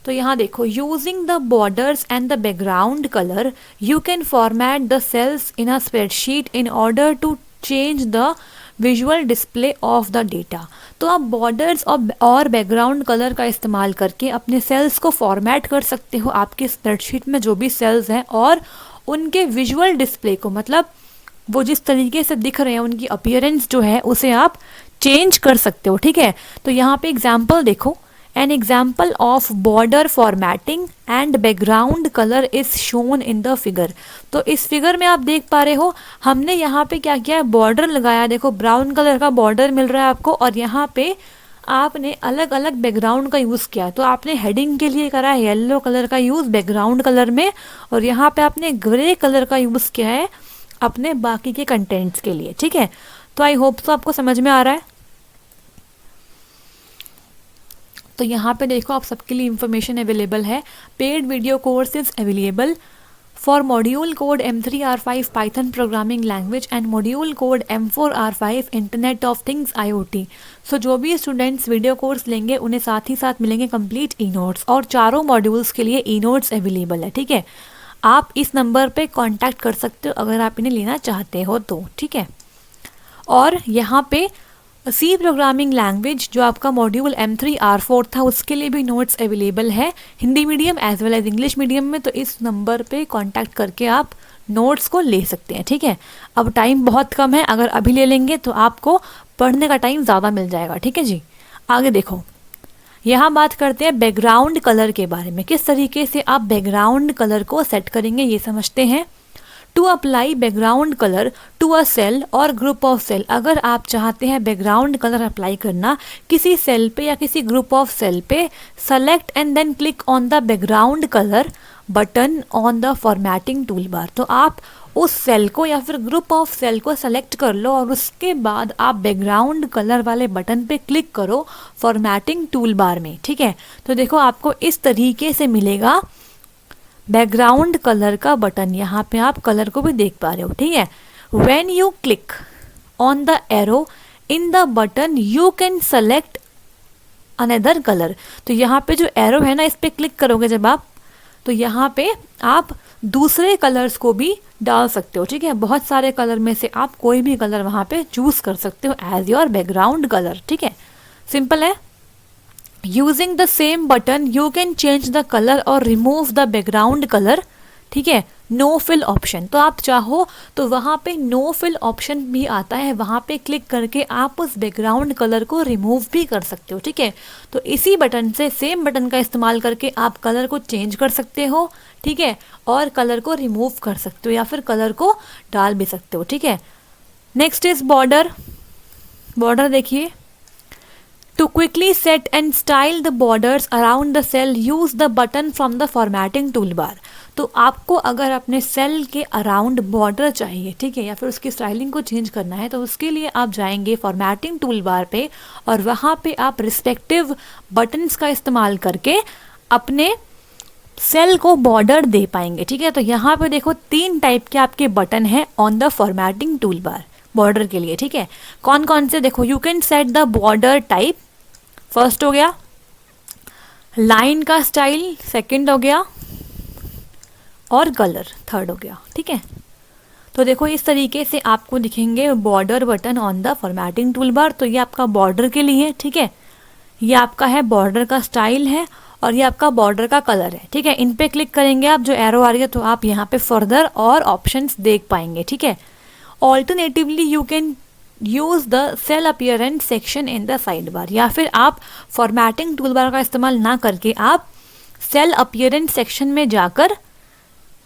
तो यहाँ देखो, using the borders and the background colour you can format the cells in a spreadsheet in order to change the visual display of the data. तो आप बॉर्डर्स और बैकग्राउंड कलर का इस्तेमाल करके अपने सेल्स को फॉर्मेट कर सकते हो आपकी स्प्रेडशीट में जो भी सेल्स हैं, और उनके विजुअल डिस्प्ले को, मतलब वो जिस तरीके से दिख रहे हैं उनकी अपीयरेंस जो है उसे आप चेंज कर सकते हो, ठीक है। तो यहाँ पे एग्जाम्पल देखो, an example of border formatting and background colour is shown in the figure. तो इस फिगर में आप देख पा रहे हो हमने यहाँ पे क्या किया है, बॉर्डर लगाया। देखो ब्राउन कलर का बॉर्डर मिल रहा है आपको, और यहाँ पे आपने अलग अलग बैकग्राउंड का यूज़ किया। तो आपने हेडिंग के लिए करा है येलो कलर का यूज़ बैकग्राउंड कलर में, और यहाँ पे आपने ग्रे कलर का यूज़ किया है अपने बाकी के कंटेंट्स के लिए, ठीक है। तो आई होप तो आपको समझ में आ रहा है। तो यहाँ पे देखो आप सबके लिए इंफॉर्मेशन अवेलेबल है। Paid video course is available for module code M3R5 Python programming language and module code M4R5 internet of things IoT। सो जो भी स्टूडेंट्स वीडियो कोर्स लेंगे उन्हें साथ ही साथ मिलेंगे कंप्लीट ई नोट्स, और चारों मॉड्यूल्स के लिए ई नोट्स अवेलेबल है, ठीक है। आप इस नंबर पे कांटेक्ट कर सकते हो अगर आप इन्हें लेना चाहते हो तो, ठीक है। और यहाँ पे सी प्रोग्रामिंग लैंग्वेज जो आपका मॉड्यूल M3R4 था उसके लिए भी नोट्स अवेलेबल है, Hindi medium as well as English medium में। तो इस नंबर पे कांटेक्ट करके आप नोट्स को ले सकते हैं, ठीक है। अब टाइम बहुत कम है, अगर अभी ले लेंगे तो आपको पढ़ने का टाइम ज़्यादा मिल जाएगा, ठीक है जी। आगे देखो, यहाँ बात करते हैं बैकग्राउंड कलर के बारे में। किस तरीके से आप बैकग्राउंड कलर को सेट करेंगे ये समझते हैं। To apply background colour to a cell और ग्रुप ऑफ सेल। अगर आप चाहते हैं बैकग्राउंड कलर अप्लाई करना किसी सेल पे या किसी ग्रुप ऑफ सेल पे, select and then click on the background colour button on the formatting toolbar. तो आप उस सेल को या फिर ग्रुप ऑफ सेल को सेलेक्ट कर लो और उसके बाद आप बैकग्राउंड कलर वाले बटन पे क्लिक करो फॉर्मेटिंग टूल बार में, ठीक है। तो देखो आपको इस तरीके से मिलेगा बैकग्राउंड कलर का बटन। यहाँ पे आप कलर को भी देख पा रहे हो, ठीक है। When you click on the arrow in the button you can select another colour. तो यहाँ पे जो एरो है ना, इस पे क्लिक करोगे जब आप, तो यहाँ पे आप दूसरे कलर्स को भी डाल सकते हो, ठीक है। बहुत सारे कलर में से आप कोई भी कलर वहाँ पे चूज कर सकते हो एज योर बैकग्राउंड कलर, ठीक है। सिंपल है। Using the same button you can change the colour और रिमूव द बैकग्राउंड कलर, ठीक है। नो फिल ऑप्शन, तो आप चाहो तो वहाँ पे नो फिल ऑप्शन भी आता है, वहाँ पे क्लिक करके आप उस बैकग्राउंड कलर को रिमूव भी कर सकते हो, ठीक है। तो इसी बटन से, सेम बटन का इस्तेमाल करके आप कलर को चेंज कर सकते हो, ठीक है, और कलर को रिमूव कर सकते हो या फिर कलर को डाल भी सकते हो, ठीक है। Next is border. बॉर्डर देखिए, To quickly set and style the borders around the cell, use the button from the formatting toolbar। तो आपको अगर अपने सेल के अराउंड बॉर्डर चाहिए, ठीक है, या फिर उसकी स्टाइलिंग को चेंज करना है, तो उसके लिए आप जाएंगे फॉर्मेटिंग टूल बार पे और वहाँ पे आप रिस्पेक्टिव बटन्स का इस्तेमाल करके अपने सेल को बॉर्डर दे पाएंगे, ठीक है। तो यहाँ पे देखो 3 टाइप के आपके बटन हैं on the formatting tool bar border के लिए, ठीक है। कौन कौन से देखो, you can set the border type, first हो गया, लाइन का स्टाइल सेकंड हो गया, और कलर थर्ड हो गया, ठीक है। तो देखो इस तरीके से आपको दिखेंगे border button on the formatting toolbar. तो ये आपका बॉर्डर के लिए है, ठीक है, ये आपका है बॉर्डर का स्टाइल है, और ये आपका बॉर्डर का कलर है, ठीक है। इन पे क्लिक करेंगे आप, जो एरो आ रही है, तो आप यहाँ पे फर्दर और ऑप्शंस देख पाएंगे, ठीक है। Alternatively you can use the cell appearance section in the sidebar, या फिर आप फॉर्मेटिंग टूल बार का इस्तेमाल ना करके आप सेल अपीयरेंस सेक्शन में जाकर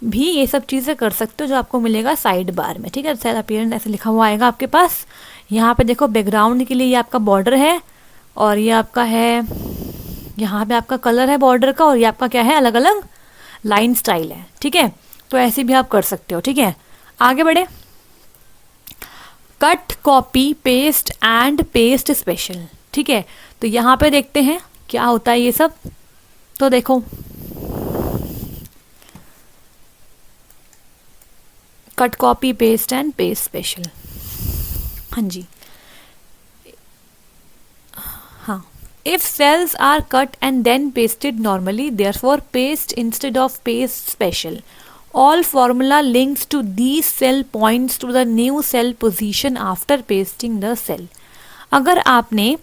भी ये सब चीज़ें कर सकते हो, जो आपको मिलेगा साइड बार में, ठीक है। सेल अपीयरेंस ऐसे लिखा हुआ आएगा आपके पास। यहाँ पे देखो बैकग्राउंड के लिए ये आपका बॉर्डर है, और ये आपका है, यहाँ पे आपका कलर है बॉर्डर का, और ये आपका क्या है, अलग अलग लाइन स्टाइल है, ठीक है। तो ऐसे भी आप कर सकते हो, ठीक है। आगे बढ़े, cut, copy, paste and paste special, ठीक है। तो यहाँ पे देखते हैं क्या होता है ये सब। तो देखो, cut, copy, paste and paste special, हाँ जी, हाँ। If cells are cut and then pasted normally, therefore paste instead of paste special, all formula links to these cell points to the new cell position after pasting the cell। अगर आपने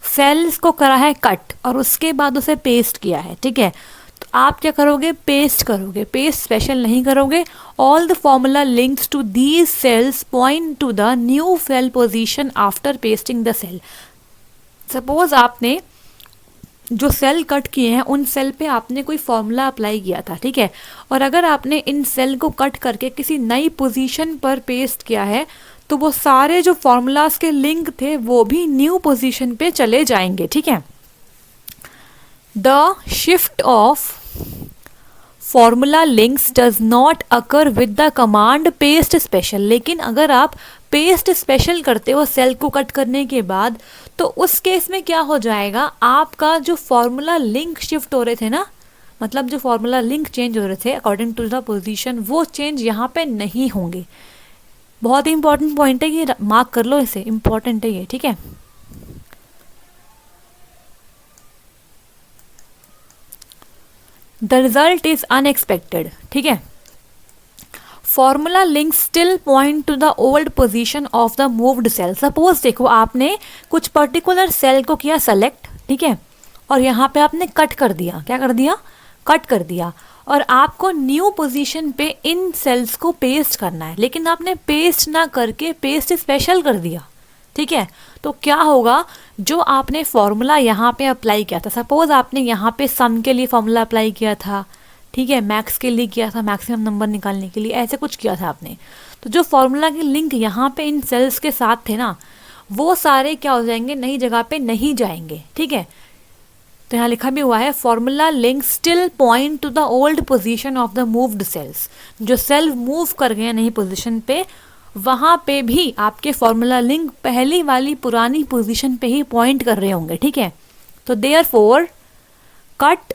sales को करा है cut और उसके बाद उसे paste किया है, ठीक है, तो आप क्या करोगे, पेस्ट करोगे, पेस्ट स्पेशल नहीं करोगे। All the formula links to these cells point to the new cell position after pasting the cell. Suppose आपने जो सेल कट किए हैं उन सेल पे आपने कोई फॉर्मूला अप्लाई किया था, ठीक है, और अगर आपने इन सेल को कट करके किसी नई पोजीशन पर पेस्ट किया है तो वो सारे जो फॉर्मूलाज के लिंक थे वो भी न्यू पोजीशन पे चले जाएंगे, ठीक है। The shift of formula links does not occur with the command paste special. लेकिन अगर आप पेस्ट स्पेशल करते हो सेल को कट करने के बाद, तो उस केस में क्या हो जाएगा, आपका जो फॉर्मूला लिंक शिफ्ट हो रहे थे ना, मतलब जो फॉर्मूला लिंक चेंज हो रहे थे अकॉर्डिंग टू द पोजीशन, वो चेंज यहाँ पे नहीं होंगे। बहुत ही इंपॉर्टेंट पॉइंट है ये, मार्क कर लो इसे, इंपॉर्टेंट है ये, ठीक है। द रिजल्ट इज अनएक्सपेक्टेड, ठीक है। Formula link still point to the old position of the moved cell. Suppose देखो, आपने कुछ पर्टिकुलर सेल को किया सेलेक्ट, ठीक है, और यहाँ पे आपने कट कर दिया, क्या कर दिया, कट कर दिया, और आपको न्यू पोजीशन पे इन सेल्स को पेस्ट करना है, लेकिन आपने पेस्ट ना करके पेस्ट स्पेशल कर दिया, ठीक है। तो क्या होगा, जो आपने फॉर्मूला यहाँ पे अप्लाई किया था, सपोज आपने यहाँ पे सम के लिए फॉर्मूला अप्लाई किया था, ठीक है, मैक्स के लिए किया था, मैक्सिमम नंबर निकालने के लिए, ऐसे कुछ किया था आपने, तो जो फॉर्मूला के लिंक यहाँ पे इन सेल्स के साथ थे ना, वो सारे क्या हो जाएंगे, नई जगह पे नहीं जाएंगे, ठीक है। तो यहाँ लिखा भी हुआ है, formula link still point to the old position of the moved cells. जो सेल मूव कर गए नई पोजीशन पे, वहाँ पे भी आपके फॉर्मूला लिंक पहली वाली पुरानी पोजीशन पे ही पॉइंट कर रहे होंगे, ठीक है। तो therefore cut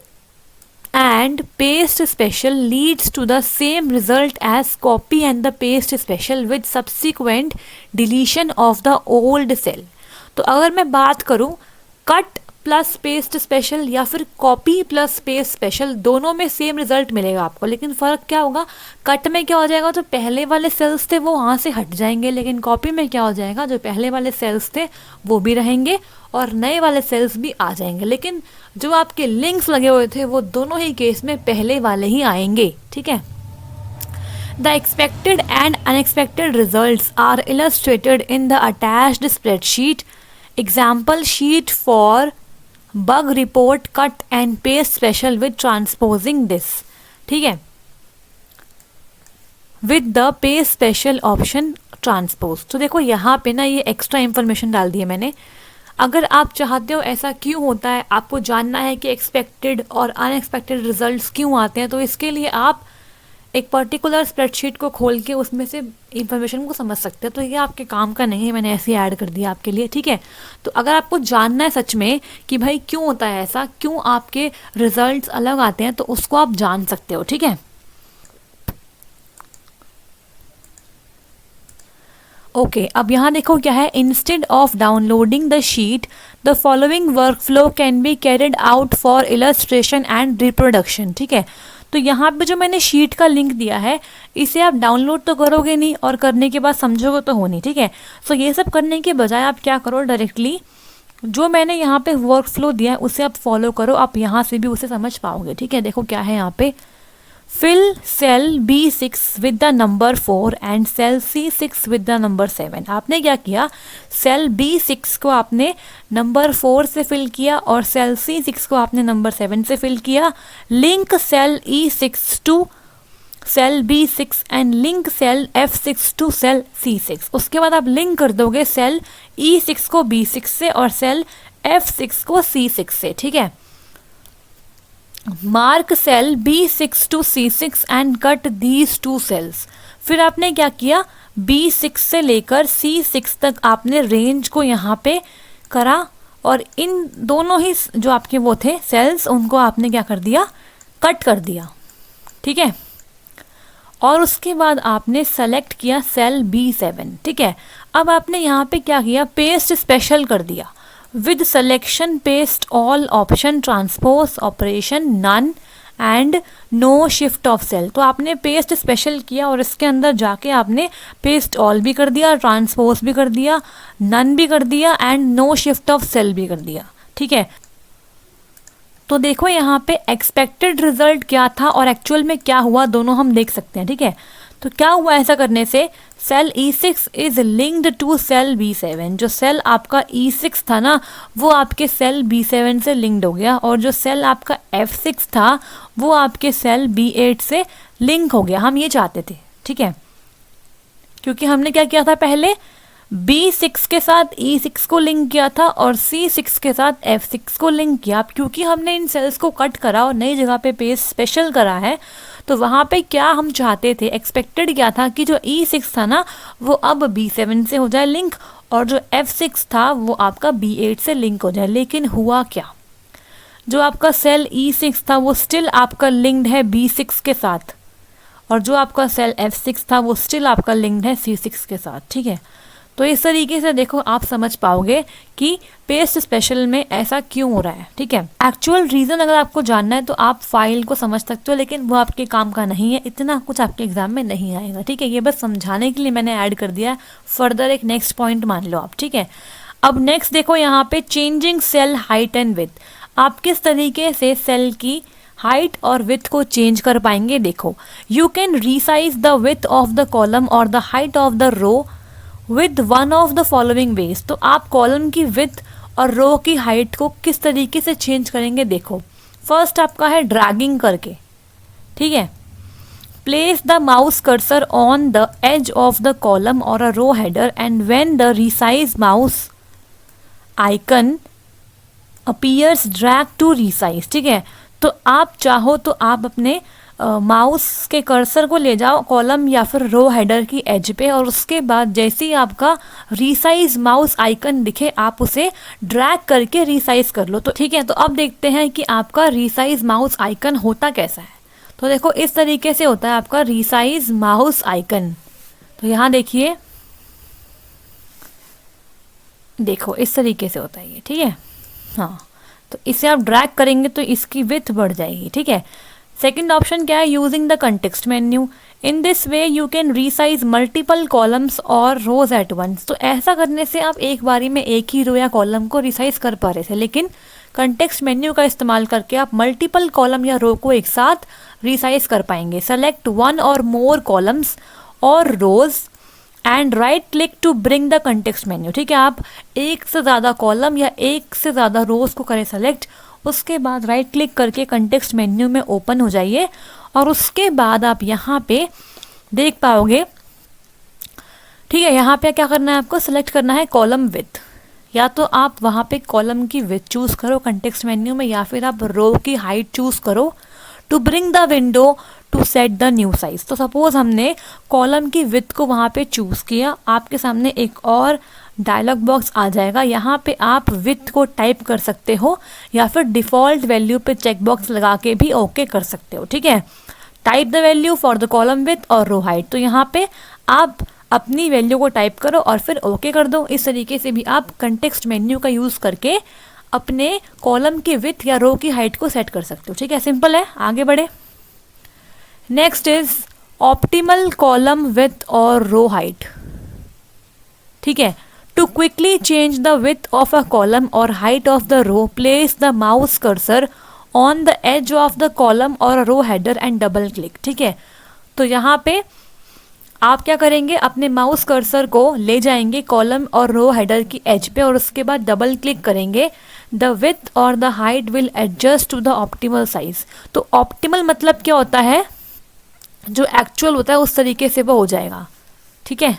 and paste special leads to the same result as copy and the paste special with subsequent deletion of the old cell। तो अगर मैं बात करूं कट प्लस पेस्ट स्पेशल या फिर कॉपी प्लस पेस्ट स्पेशल, दोनों में same result मिलेगा आपको, लेकिन फ़र्क क्या होगा, कट में क्या हो जाएगा, जो पहले वाले सेल्स थे वो वहाँ से हट जाएंगे, लेकिन कॉपी में क्या हो जाएगा, जो पहले वाले सेल्स थे वो भी रहेंगे और नए वाले सेल्स भी आ जाएंगे, लेकिन जो आपके लिंक्स लगे हुए थे वो दोनों ही केस में पहले वाले ही आएंगे, ठीक है। The expected and unexpected results are illustrated in the attached spreadsheet example sheet for bug report cut and paste special with transposing this, ठीक है, with the paste special option transpose. तो देखो यहाँ पे ना ये एक्स्ट्रा इंफॉर्मेशन डाल दी है मैंने। अगर आप चाहते हो ऐसा क्यों होता है, आपको जानना है कि एक्सपेक्टेड और अनएक्सपेक्टेड रिजल्ट्स क्यों आते हैं, तो इसके लिए आप एक पर्टिकुलर स्प्रेडशीट को खोल के उसमें से इंफॉर्मेशन को समझ सकते हैं। तो ये आपके काम का नहीं है, मैंने ऐसे ही ऐड कर दिया आपके लिए, ठीक है। तो अगर आपको जानना है सच में कि भाई क्यों होता है ऐसा, क्यों आपके रिजल्ट्स अलग आते हैं, तो उसको आप जान सकते हो, ठीक है। ओके, अब यहाँ देखो क्या है, instead of downloading the sheet the following work flow can be carried out for illustration and reproduction, ठीक है। तो यहाँ पे जो मैंने शीट का लिंक दिया है, इसे आप डाउनलोड तो करोगे नहीं और करने के बाद समझोगे तो हो नहीं, ठीक है। सो ये सब करने के बजाय आप क्या करो, डायरेक्टली जो मैंने यहाँ पे वर्क फ्लो दिया है उसे आप फॉलो करो, आप यहाँ से भी उसे समझ पाओगे, ठीक है। देखो क्या है यहाँ पे, fill cell B6 with the number 4 and cell C6 with the number 7। आपने क्या किया, सेल B6 को आपने नंबर 4 से फिल किया और सेल C6 को आपने नंबर 7 से फिल किया। Link cell E6 to cell B6 and link cell F6 to cell C6। उसके बाद आप लिंक कर दोगे सेल E6 को B6 से और सेल F6 को C6 से, ठीक है। Mark cell B6 to C6 and cut these two cells. फिर आपने क्या किया, B6 से लेकर C6 तक आपने रेंज को यहाँ पे करा और इन दोनों ही जो आपके वो थे सेल्स उनको आपने क्या कर दिया, कट कर दिया। ठीक है, और उसके बाद आपने सेलेक्ट किया सेल B7। ठीक है, अब आपने यहाँ पे क्या किया, पेस्ट स्पेशल कर दिया with selection paste all option transpose operation none and no shift of cell. तो आपने पेस्ट स्पेशल किया और इसके अंदर जाके आपने पेस्ट ऑल भी कर दिया, ट्रांसपोज भी कर दिया, नन भी कर दिया and no shift of cell भी कर दिया। ठीक है, तो देखो यहाँ पे एक्सपेक्टेड रिजल्ट क्या था और एक्चुअल में क्या हुआ दोनों हम देख सकते हैं। ठीक है, तो क्या हुआ ऐसा करने से, cell E6 is linked to cell B7। जो सेल आपका E6 था ना वो आपके सेल B7 से लिंक्ड हो गया और जो सेल आपका F6 था वो आपके सेल B8 से लिंक हो गया। हम ये चाहते थे। ठीक है, क्योंकि हमने क्या किया था, पहले B6 के साथ E6 को लिंक किया था और C6 के साथ F6 को लिंक किया। क्योंकि हमने इन सेल्स को कट करा और नई जगह पे पेस्ट स्पेशल करा है, तो वहाँ पे क्या हम चाहते थे, एक्सपेक्टेड क्या था कि जो E6 था ना वो अब B7 से हो जाए लिंक और जो F6 था वो आपका B8 से लिंक हो जाए। लेकिन हुआ क्या, जो आपका सेल E6 था वो स्टिल आपका लिंक्ड है B6 के साथ और जो आपका सेल F6 था वो स्टिल आपका लिंक्ड है C6 के साथ। ठीक है, तो इस तरीके से देखो आप समझ पाओगे कि पेस्ट स्पेशल में ऐसा क्यों हो रहा है। ठीक है, एक्चुअल रीज़न अगर आपको जानना है तो आप फाइल को समझ सकते हो, लेकिन वो आपके काम का नहीं है, इतना कुछ आपके एग्जाम में नहीं आएगा। ठीक है, ये बस समझाने के लिए मैंने ऐड कर दिया है, फर्दर एक नेक्स्ट पॉइंट मान लो आप। ठीक है, अब नेक्स्ट देखो यहाँ पे changing cell height and width. आप किस तरीके से सेल की हाइट और विथ को चेंज कर पाएंगे। देखो, you can resize the width of the column और the height of the row with one of the following ways. तो आप कॉलम की विथ और रो की हाइट को किस तरीके से चेंज करेंगे। देखो, फर्स्ट आपका है ड्रैगिंग करके। ठीक है, place the mouse cursor on the edge of the column और a row header and when the resize mouse icon appears drag to resize. ठीक है, तो आप चाहो तो आप अपने माउस के कर्सर को ले जाओ कॉलम या फिर रो हेडर की एज पे और उसके बाद जैसे ही आपका रीसाइज माउस आइकन दिखे आप उसे ड्रैग करके रीसाइज कर लो। तो ठीक है, तो अब देखते हैं कि आपका रीसाइज माउस आइकन होता कैसा है। तो देखो इस तरीके से होता है आपका रीसाइज माउस आइकन। तो यहाँ देखिए, देखो इस तरीके से होता है ये। ठीक है, हाँ, तो इसे आप ड्रैग करेंगे तो इसकी विड्थ बढ़ जाएगी। ठीक है, सेकेंड ऑप्शन क्या है, using the context menu. In this way you can resize multiple columns और रोज एट वंस। तो ऐसा करने से आप एक बारी में एक ही रो या कॉलम को रिसाइज कर पा रहे थे, लेकिन कंटेक्स्ट मेन्यू का इस्तेमाल करके आप मल्टीपल कॉलम या रो को एक साथ रिसाइज कर पाएंगे। सेलेक्ट वन और मोर कॉलम्स और rows and right click to bring the context menu. ठीक है, आप एक से ज़्यादा कॉलम या एक से ज़्यादा रोज को करें सेलेक्ट, उसके बाद राइट क्लिक करके कंटेक्स्ट मेन्यू में ओपन हो जाइए और उसके बाद आप यहाँ पे देख पाओगे। ठीक है, यहाँ पे क्या करना है, आपको सेलेक्ट करना है कॉलम विथ। या तो आप वहाँ पे कॉलम की विथ चूज़ करो कंटेक्स्ट मेन्यू में, या फिर आप रो की हाइट चूज़ करो to bring the window to set the new size. तो सपोज हमने कॉलम की विथ को वहाँ पे चूज़ किया, आपके सामने एक और डायलॉग बॉक्स आ जाएगा। यहाँ पे आप विथ को टाइप कर सकते हो या फिर डिफ़ॉल्ट वैल्यू पे चेक बॉक्स लगा के भी ओके कर सकते हो। ठीक है, type the value for the column width और रो हाइट। तो यहाँ पे आप अपनी वैल्यू को टाइप करो और फिर ओके कर दो। इस तरीके से भी आप कंटेक्स्ट मेन्यू का यूज़ करके अपने कॉलम की विथ या रो की हाइट को सेट कर सकते हो। ठीक है, सिंपल है, आगे बढ़े। Next is optimal column width और रो हाइट। ठीक है, to quickly change the width of a column और height of the row, place the mouse cursor on the edge of the column और row header and double click. ठीक है, तो यहाँ पे आप क्या करेंगे, अपने माउस कर्सर को ले जाएंगे कॉलम और रो हेडर की एज पे और उसके बाद डबल क्लिक करेंगे। द विथ और the height will adjust to the optimal size. तो ऑप्टिमल मतलब क्या होता है, जो एक्चुअल होता है उस तरीके से वो हो जाएगा। ठीक है,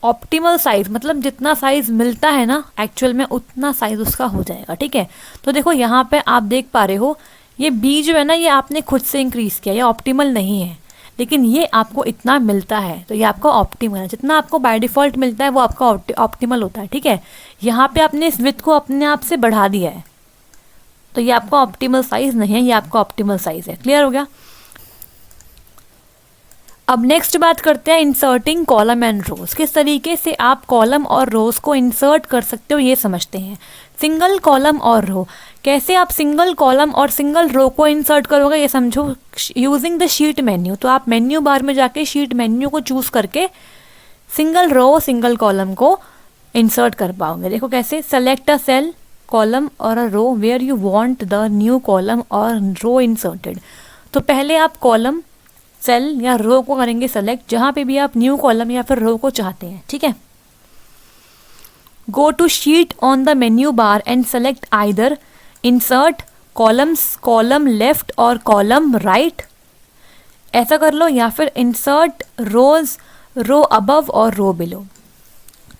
ऑप्टिमल साइज मतलब जितना साइज मिलता है ना एक्चुअल में उतना साइज उसका हो जाएगा, ठीक है। तो देखो यहाँ पे आप देख पा रहे हो ये बी जो है ना ये आपने खुद से इंक्रीज किया, ये ऑप्टिमल नहीं है, लेकिन ये आपको इतना मिलता है तो ये आपका ऑप्टिमल है। जितना आपको बाय डिफ़ॉल्ट मिलता है वो आपका ऑप्टिमल होता है, ठीक है। यहाँ पे आपने इस विड्थ को अपने आप से बढ़ा दिया है तो ये आपका ऑप्टिमल साइज नहीं है, ये आपका ऑप्टिमल साइज है। क्लियर हो गया। अब नेक्स्ट बात करते हैं इंसर्टिंग कॉलम एंड रोज। किस तरीके से आप कॉलम और रोज को इंसर्ट कर सकते हो ये समझते हैं। सिंगल कॉलम और रो, कैसे आप सिंगल कॉलम और सिंगल रो को इंसर्ट करोगे ये समझो। यूजिंग द शीट मेन्यू, तो आप मेन्यू बार में जाके शीट मेन्यू को चूज करके सिंगल रो सिंगल कॉलम को इंसर्ट कर पाओगे। देखो कैसे, सेलेक्ट अ सेल कॉलम और a row where you want the new column और रो इंसर्टेड। तो पहले आप कॉलम सेल या रो को करेंगे सेलेक्ट जहाँ पे भी आप न्यू कॉलम या फिर रो को चाहते हैं, ठीक है। Go to sheet on the menu bar and select either insert columns, column left और कॉलम राइट, ऐसा कर लो, या फिर इंसर्ट रोज, रो अबव और रो बिलो,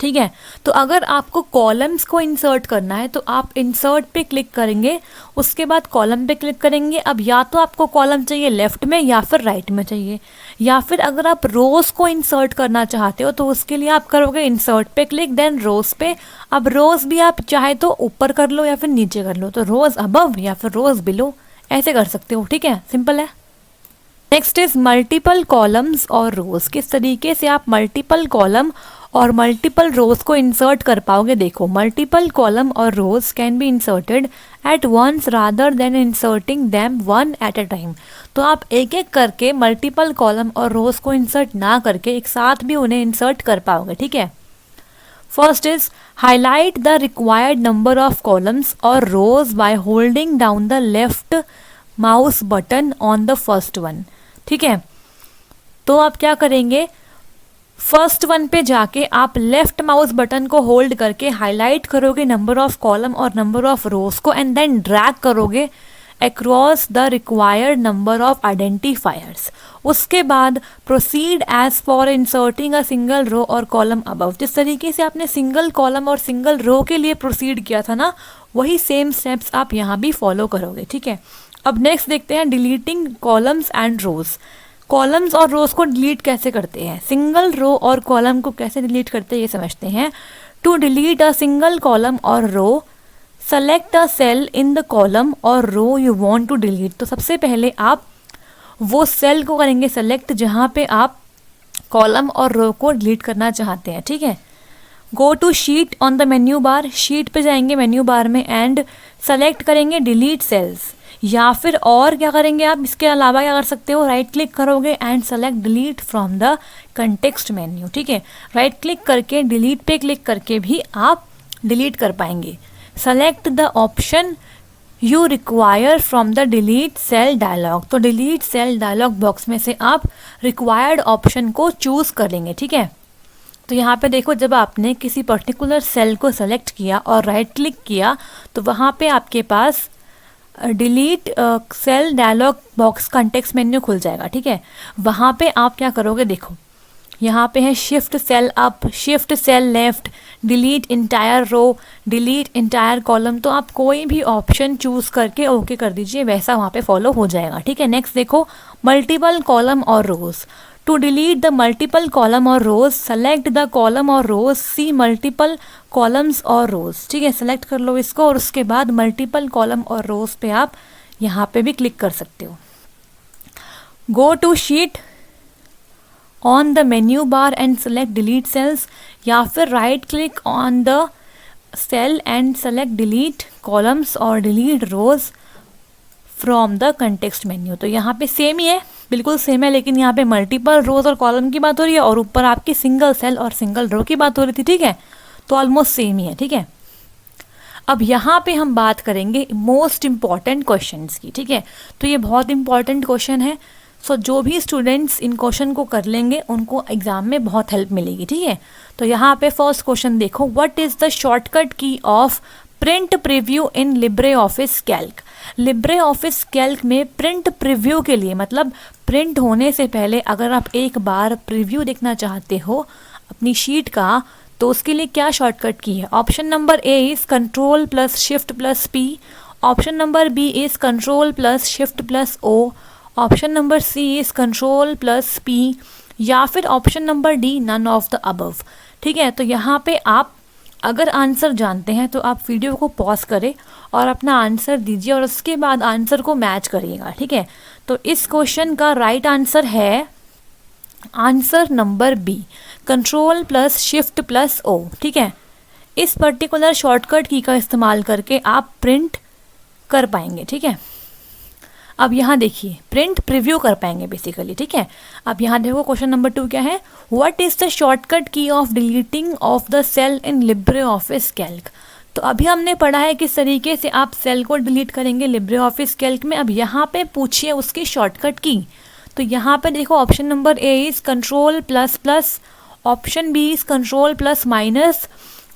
ठीक है। तो अगर आपको कॉलम्स को इंसर्ट करना है तो आप इंसर्ट पे क्लिक करेंगे, उसके बाद कॉलम पे क्लिक करेंगे। अब या तो आपको कॉलम चाहिए लेफ्ट में या फिर राइट में चाहिए, या फिर अगर आप रोज को इंसर्ट करना चाहते हो तो उसके लिए आप करोगे इंसर्ट पे क्लिक देन रोज पे। अब रोज भी आप चाहे तो ऊपर कर लो या फिर नीचे कर लो, तो रोज अबव या फिर रोज बिलो ऐसे कर सकते हो, ठीक है, सिंपल है। नेक्स्ट इज मल्टीपल कॉलम्स और रोज। किस तरीके से आप मल्टीपल कॉलम और मल्टीपल रोज को इंसर्ट कर पाओगे। देखो, मल्टीपल कॉलम और rows can be inserted at once rather than inserting them one at a time. तो आप एक एक करके मल्टीपल कॉलम और रोज को इंसर्ट ना करके एक साथ भी उन्हें इंसर्ट कर पाओगे, ठीक है। First is highlight the required number of columns और rows by holding down the left mouse button on the first one, ठीक है। तो आप क्या करेंगे, फर्स्ट वन पे जाके आप लेफ्ट माउस बटन को होल्ड करके हाईलाइट करोगे नंबर ऑफ कॉलम और नंबर ऑफ रोज को एंड देन ड्रैग करोगे across the required number of identifiers. उसके बाद proceed as for inserting a single row और कॉलम अबव। जिस तरीके से आपने सिंगल कॉलम और सिंगल रो के लिए प्रोसीड किया था ना, वही सेम स्टेप्स आप यहाँ भी फॉलो करोगे, ठीक है। अब नेक्स्ट देखते हैं deleting columns and rows. Columns और रोज को डिलीट कैसे करते हैं, सिंगल रो और कॉलम को कैसे डिलीट करते हैं ये समझते हैं। To delete a single column और row select a cell in the column और row you want to delete. तो सबसे पहले आप वो सेल को करेंगे सेलेक्ट जहाँ पे आप कॉलम और रो को डिलीट करना चाहते हैं, ठीक है। Go to sheet on the menu bar, sheet पे जाएंगे मेन्यू बार में एंड सेलेक्ट करेंगे डिलीट सेल्स, या फिर और क्या करेंगे आप इसके अलावा क्या कर सकते हो, राइट क्लिक करोगे and select delete from the context menu, ठीक है। राइट क्लिक करके डिलीट पे क्लिक करके भी आप डिलीट कर पाएंगे। Select the option you require from the delete cell dialog. तो डिलीट सेल डायलॉग बॉक्स में से आप रिक्वायर्ड ऑप्शन को चूज कर लेंगे, ठीक है। तो यहाँ पे देखो, जब आपने किसी पर्टिकुलर सेल को सेलेक्ट किया और राइट क्लिक किया तो वहाँ पे आपके पास delete cell dialog box context menu खुल जाएगा, ठीक है। वहाँ पे आप क्या करोगे, देखो यहाँ पे है shift cell up, shift cell left, delete entire row, delete entire column. तो आप कोई भी ऑप्शन चूज करके ओके कर दीजिए, वैसा वहाँ पे फॉलो हो जाएगा, ठीक है। नेक्स्ट देखो मल्टीपल कॉलम और rows. To delete the multiple column और रोज सेलेक्ट द कॉलम और रोज, सी मल्टीपल कॉलम्स और रोज, ठीक है। सेलेक्ट कर लो इसको और उसके बाद मल्टीपल कॉलम और रोज पे आप यहाँ पे भी क्लिक कर सकते हो। Go to sheet on the menu bar and select delete cells, या फिर right click on the cell and select delete columns और delete rows from the context menu. तो यहाँ पे सेम ही है, बिल्कुल सेम है, लेकिन यहाँ पे मल्टीपल रोज और कॉलम की बात हो रही है और ऊपर आपकी सिंगल सेल और सिंगल रो की बात हो रही थी, ठीक है। तो ऑलमोस्ट सेम ही है, ठीक है। अब यहाँ पे हम बात करेंगे मोस्ट इम्पॉर्टेंट क्वेश्चंस की, ठीक है। तो ये बहुत इंपॉर्टेंट क्वेश्चन है, सो जो भी स्टूडेंट्स इन क्वेश्चन को कर लेंगे उनको एग्जाम में बहुत हेल्प मिलेगी, ठीक है। तो यहाँ पे फर्स्ट क्वेश्चन देखो, what is the shortcut key of print preview in Libre office Calc. Libre office Calc में प्रिंट प्रीव्यू के लिए, मतलब प्रिंट होने से पहले अगर आप एक बार प्रीव्यू देखना चाहते हो अपनी शीट का, तो उसके लिए क्या शॉर्टकट की है? Option number A is control plus shift plus P, option number B is control plus shift plus O, option number C is control plus P, या फिर option number D none of the above. ठीक है, तो यहाँ पे आप अगर answer जानते हैं तो आप वीडियो को पॉज करें और अपना आंसर दीजिए और उसके बाद आंसर को मैच करिएगा। ठीक है, तो इस क्वेश्चन का राइट आंसर है answer number B, control plus shift plus O. ठीक है, इस पर्टिकुलर शॉर्टकट की का इस्तेमाल करके आप प्रिंट कर पाएंगे। ठीक है, अब यहाँ देखिए, प्रिंट प्रीव्यू कर पाएंगे बेसिकली। ठीक है, अब यहाँ देखो क्वेश्चन नंबर 2 क्या है, what is the shortcut key of deleting of the cell in Libre office Calc. तो अभी हमने पढ़ा है किस तरीके से आप सेल को डिलीट करेंगे लिब्रे ऑफिस कैल्क में। अब यहाँ पे पूछिए उसकी शॉर्टकट की। तो यहाँ पे देखो option number A is control plus plus, option B is control plus minus,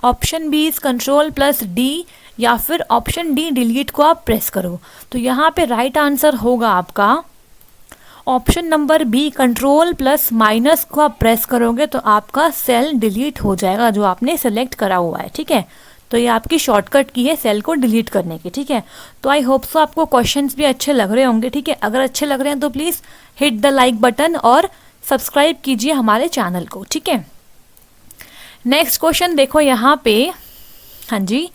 option B is control plus D, या फिर ऑप्शन डी डिलीट को आप प्रेस करो। तो यहाँ पे राइट आंसर होगा आपका option number B, control plus minus को आप प्रेस करोगे तो आपका सेल डिलीट हो जाएगा जो आपने सेलेक्ट करा हुआ है। ठीक है, तो ये आपकी शॉर्टकट की है सेल को डिलीट करने की। ठीक है, तो आई होप सो आपको क्वेश्चंस भी अच्छे लग रहे होंगे। ठीक है, अगर अच्छे लग रहे हैं तो please hit the like button और सब्सक्राइब कीजिए हमारे चैनल को। ठीक है, नेक्स्ट क्वेश्चन देखो यहाँ पे, हाँ जी,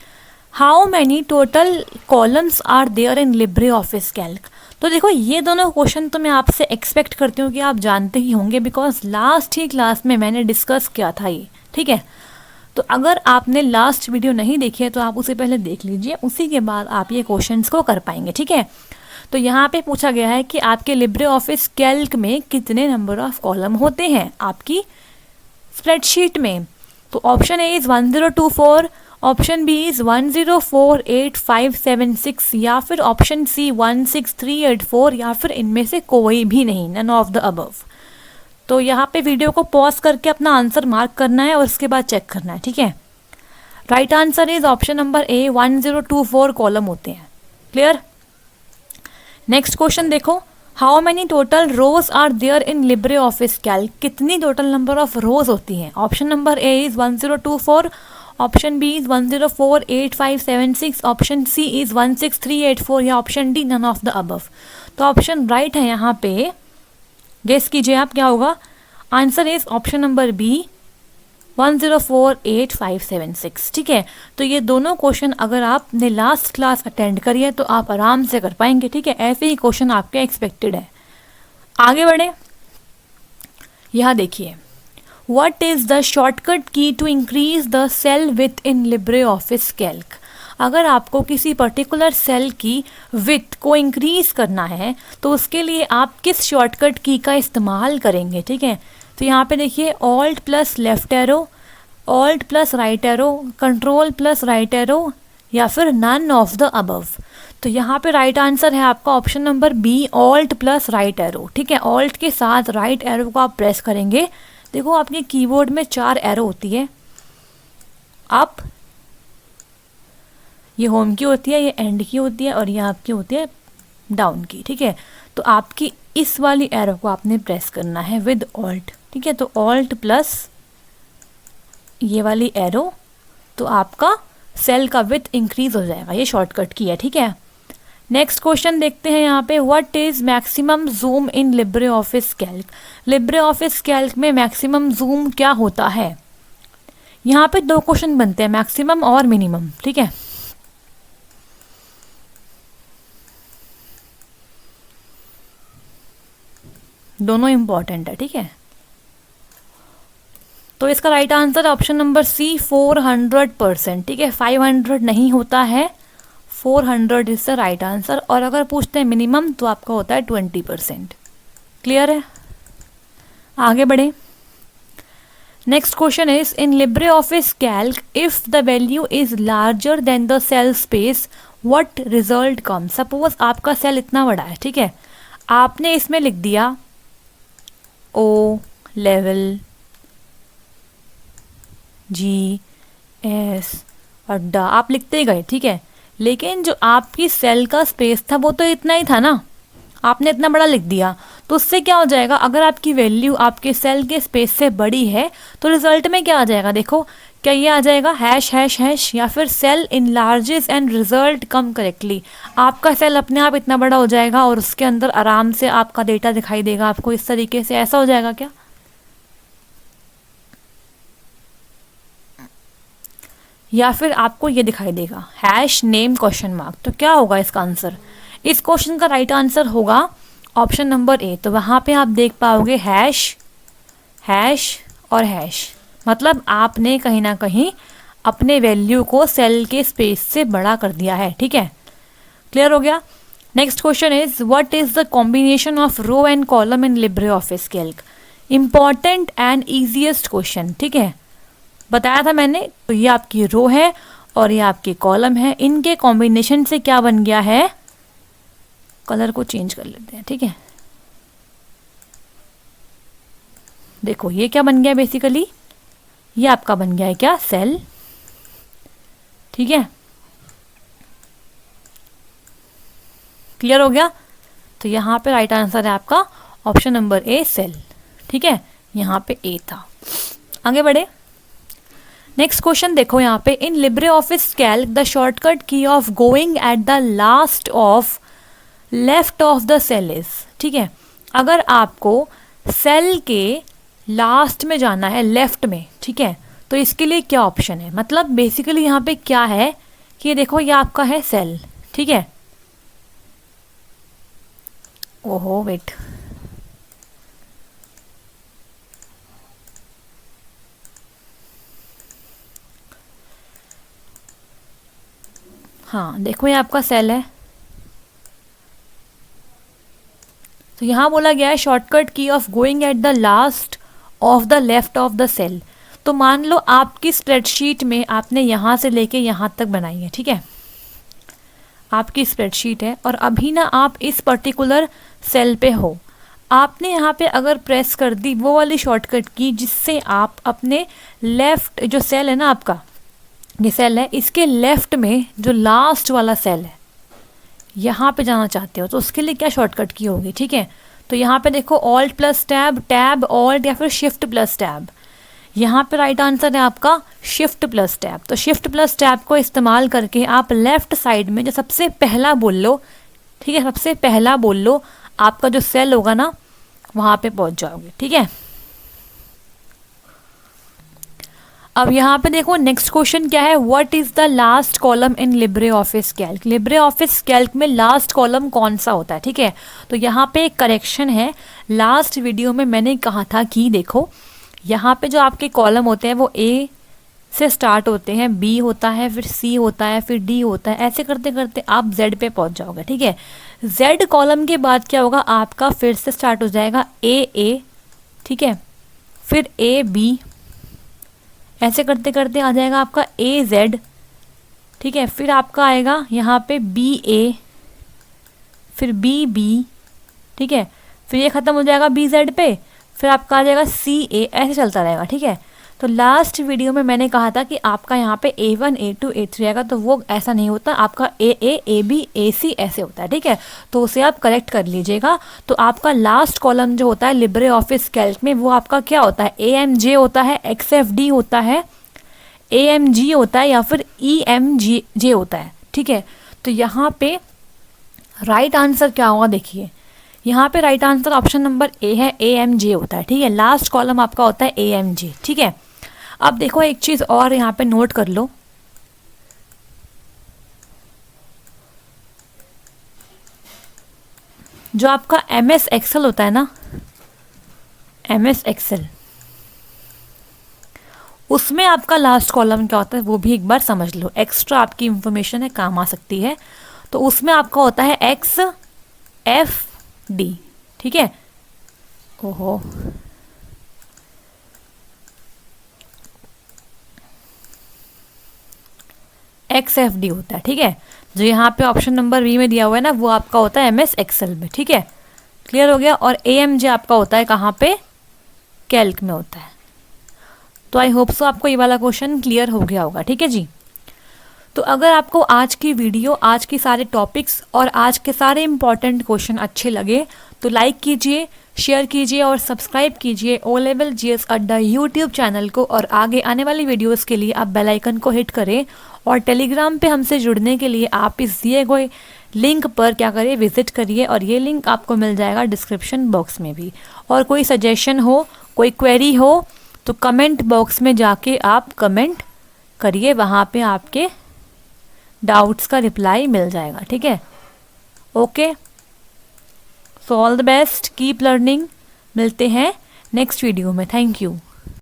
how many total columns are there in Libre office Calc. तो देखो ये दोनों क्वेश्चन तो मैं आपसे एक्सपेक्ट करती हूँ कि आप जानते ही होंगे, बिकॉज लास्ट ही क्लास में मैंने डिस्कस किया था ये। ठीक है, तो अगर आपने लास्ट वीडियो नहीं देखी है तो आप उसे पहले देख लीजिए, उसी के बाद आप ये क्वेश्चंस को कर पाएंगे। ठीक है, तो यहाँ पे पूछा गया है कि आपके लिब्रे ऑफिस कैल्क में कितने नंबर ऑफ कॉलम होते हैं आपकी स्प्रेडशीट में। तो option A is 1024, option B is 104856, या फिर ऑप्शन सी 16384, या फिर इनमें से कोई भी नहीं, नन ऑफ द अबव। तो यहाँ पे वीडियो को पॉज करके अपना आंसर मार्क करना है और उसके बाद चेक करना है। ठीक है, right answer is option number A, 1024 column होते हैं। क्लियर। नेक्स्ट क्वेश्चन देखो, how many total rows are there in Libre office Calc. कितनी टोटल नंबर ऑफ रोज होती हैं। Option number A is 1024, option B is 104856, option C is 16384, या option D none of the above. तो option right है यहाँ पे, guess कीजिए आप क्या होगा। Answer is option number B, 104856। ठीक है, तो ये दोनों क्वेश्चन अगर आपने लास्ट क्लास अटेंड करी है तो आप आराम से कर पाएंगे। ठीक है, ऐसे ही क्वेश्चन आपके एक्सपेक्टेड है। आगे बढ़े, यहाँ देखिए, what is the shortcut key to increase the cell width in Libre office Calc. अगर आपको किसी पर्टिकुलर सेल की विथ को इंक्रीज करना है तो उसके लिए आप किस शॉर्टकट की का इस्तेमाल करेंगे। ठीक है, तो यहाँ पे देखिए, alt plus left arrow, alt plus right arrow, control plus right arrow, या फिर नन ऑफ द अबव। तो यहाँ पे राइट आंसर है आपका option number B, alt plus right arrow. ठीक है, ऑल्ट के साथ राइट एरो को आप प्रेस करेंगे। देखो आपके कीबोर्ड में 4 एरो होती है, अप, ये होम की होती है, ये एंड की होती है, और ये आपकी होती है डाउन की। ठीक है, तो आपकी इस वाली एरो को आपने प्रेस करना है विद ऑल्ट। ठीक है, तो ऑल्ट प्लस ये वाली एरो, तो आपका सेल का विथ इंक्रीज हो जाएगा। ये शॉर्टकट की है। ठीक है, नेक्स्ट क्वेश्चन देखते हैं यहाँ पे, what is maximum zoom in Libre office Calc. Libre office Calc में मैक्सिमम जूम क्या होता है। यहाँ पे 2 क्वेश्चन बनते हैं, मैक्सिमम और मिनिमम। ठीक है, दोनों इंपॉर्टेंट है। ठीक है, तो इसका right answer option number C, 400%। ठीक है, 500 नहीं होता है, 400 इज द राइट आंसर। और अगर पूछते हैं मिनिमम तो आपका होता है 20%। क्लियर है, आगे बढ़े। Next question is, in Libre office Calc if the value is larger than the cell space what result come. Suppose आपका सेल इतना बड़ा है। ठीक है, आपने इसमें लिख दिया ओ लेवल, जी एस अड्डा, आप लिखते ही गए। ठीक है, लेकिन जो आपकी सेल का स्पेस था वो तो इतना ही था ना, आपने इतना बड़ा लिख दिया, तो उससे क्या हो जाएगा, अगर आपकी वैल्यू आपके सेल के स्पेस से बड़ी है तो रिजल्ट में क्या आ जाएगा, देखो क्या ये आ जाएगा हैश हैश हैश, या फिर cell enlarges and result come correctly. आपका सेल अपने आप इतना बड़ा हो जाएगा और उसके अंदर आराम से आपका डेटा दिखाई देगा आपको इस तरीके से, ऐसा हो जाएगा क्या। या फिर आपको ये दिखाई देगा हैश नेम क्वेश्चन मार्क। तो क्या होगा इसका आंसर, इस क्वेश्चन का राइट आंसर होगा ऑप्शन नंबर ए। तो वहाँ पे आप देख पाओगे हैश हैश और हैश, मतलब आपने कहीं ना कहीं अपने वैल्यू को सेल के स्पेस से बड़ा कर दिया है। ठीक है, क्लियर हो गया। Next question is what is the combination of row and column in Libre office Calc. Important and easiest question, ठीक है, बताया था मैंने। तो ये आपकी रो है और ये आपकी कॉलम है, इनके कॉम्बिनेशन से क्या बन गया है, कलर को चेंज कर लेते हैं। ठीक है, देखो ये क्या बन गया, बेसिकली ये आपका बन गया है क्या, सेल। ठीक है, क्लियर हो गया। तो यहाँ पे राइट आंसर है आपका ऑप्शन नंबर ए, सेल। ठीक है, यहाँ पे ए था। आगे बढ़े, नेक्स्ट क्वेश्चन देखो यहाँ पे, in Libre office Calc the shortcut key of going at the last of left of the cell is. ठीक है, अगर आपको सेल के लास्ट में जाना है, लेफ्ट में, ठीक है, तो इसके लिए क्या ऑप्शन है, मतलब बेसिकली यहाँ पे क्या है कि ये देखो ये आपका है सेल। ठीक है, ओहो वेट, हाँ देखो ये आपका सेल है। तो यहाँ बोला गया है shortcut key of going at the last of the left of the cell. तो मान लो आपकी स्प्रेडशीट में आपने यहाँ से लेके यहाँ तक बनाई है। ठीक है, आपकी स्प्रेडशीट है और अभी ना आप इस पर्टिकुलर सेल पे हो, आपने यहाँ पे अगर प्रेस कर दी वो वाली शॉर्टकट की जिससे आप अपने लेफ्ट, जो सेल है ना आपका, ये सेल है, इसके लेफ्ट में जो लास्ट वाला सेल है यहाँ पे जाना चाहते हो, तो उसके लिए क्या शॉर्टकट की होगी। ठीक है, तो यहाँ पे देखो alt plus tab, tab alt, या फिर शिफ्ट प्लस टैब। यहाँ पे राइट आंसर है आपका शिफ्ट प्लस टैब। तो शिफ्ट प्लस टैब को इस्तेमाल करके आप लेफ्ट साइड में जो सबसे पहला बोल लो, ठीक है, सबसे पहला बोल लो, आपका जो सेल होगा ना वहाँ पे पहुँच जाओगे। ठीक है, अब यहाँ पे देखो नेक्स्ट क्वेश्चन क्या है, what is the last column in Libre office Calc. Libre office Calc में लास्ट कॉलम कौन सा होता है। ठीक है, तो यहाँ पे एक करेक्शन है, लास्ट वीडियो में मैंने कहा था कि देखो यहाँ पे जो आपके कॉलम होते हैं वो ए से स्टार्ट होते हैं, बी होता है, फिर सी होता है, फिर डी होता है, ऐसे करते करते आप जेड पे पहुँच जाओगे। ठीक है, जेड कॉलम के बाद क्या होगा, आपका फिर से स्टार्ट हो जाएगा ए, ठीक है, फिर ए बी, ऐसे करते करते आ जाएगा आपका ए जेड। ठीक है, फिर आपका आएगा यहाँ पे बी ए, फिर बी बी, ठीक है, फिर ये ख़त्म हो जाएगा बी जेड पे, फिर आपका आ जाएगा सी ए, ऐसे चलता रहेगा। ठीक है, तो लास्ट वीडियो में मैंने कहा था कि आपका यहाँ पे A1 A2 A3 आएगा, तो वो ऐसा नहीं होता, आपका A B A C ऐसे होता है। ठीक है, तो उसे आप करेक्ट कर लीजिएगा। तो आपका लास्ट कॉलम जो होता है लिब्रे ऑफिस कैल्क में वो आपका क्या होता है, AMJ होता है, XFD होता है, AMG होता है, या फिर EMJ होता है। ठीक है, तो यहाँ पे राइट आंसर क्या होगा, देखिए यहाँ पे राइट आंसर ऑप्शन नंबर ए है, AMJ होता है। ठीक है, लास्ट कॉलम आपका होता है AMJ। ठीक है, अब देखो एक चीज़ और यहाँ पे नोट कर लो, जो आपका MS एक्सेल होता है ना, MS एक्सेल, उसमें आपका लास्ट कॉलम क्या होता है वो भी एक बार समझ लो, एक्स्ट्रा आपकी इंफॉर्मेशन है, काम आ सकती है। तो उसमें आपका होता है XFD। ठीक है, ओहो XFD होता है। ठीक है, जो यहाँ पे ऑप्शन नंबर बी में दिया हुआ है ना वो आपका होता है MS एक्सेल में। ठीक है, क्लियर हो गया। और AMJ आपका होता है कहाँ पे, कैल्क में होता है। तो आई होप सो आपको ये वाला क्वेश्चन क्लियर हो गया होगा। ठीक है जी, तो अगर आपको आज की वीडियो, आज की सारे टॉपिक्स और आज के सारे इम्पॉर्टेंट क्वेश्चन अच्छे लगे तो लाइक कीजिए, शेयर कीजिए और सब्सक्राइब कीजिए ओ लेवल जीएस अड्डा यूट्यूब चैनल को। और आगे आने वाली वीडियोस के लिए आप बेल आइकन को हिट करें और टेलीग्राम पे हमसे जुड़ने के लिए आप इस दिए गए लिंक पर क्या करिए, विजिट करिए और ये लिंक आपको मिल जाएगा डिस्क्रिप्शन बॉक्स में भी। और कोई सजेशन हो, कोई क्वेरी हो तो कमेंट बॉक्स में जाके आप कमेंट करिए, वहाँ पे आपके डाउट्स का रिप्लाई मिल जाएगा। ठीक है, okay, so all the best, keep learning. मिलते हैं नेक्स्ट वीडियो में। Thank you.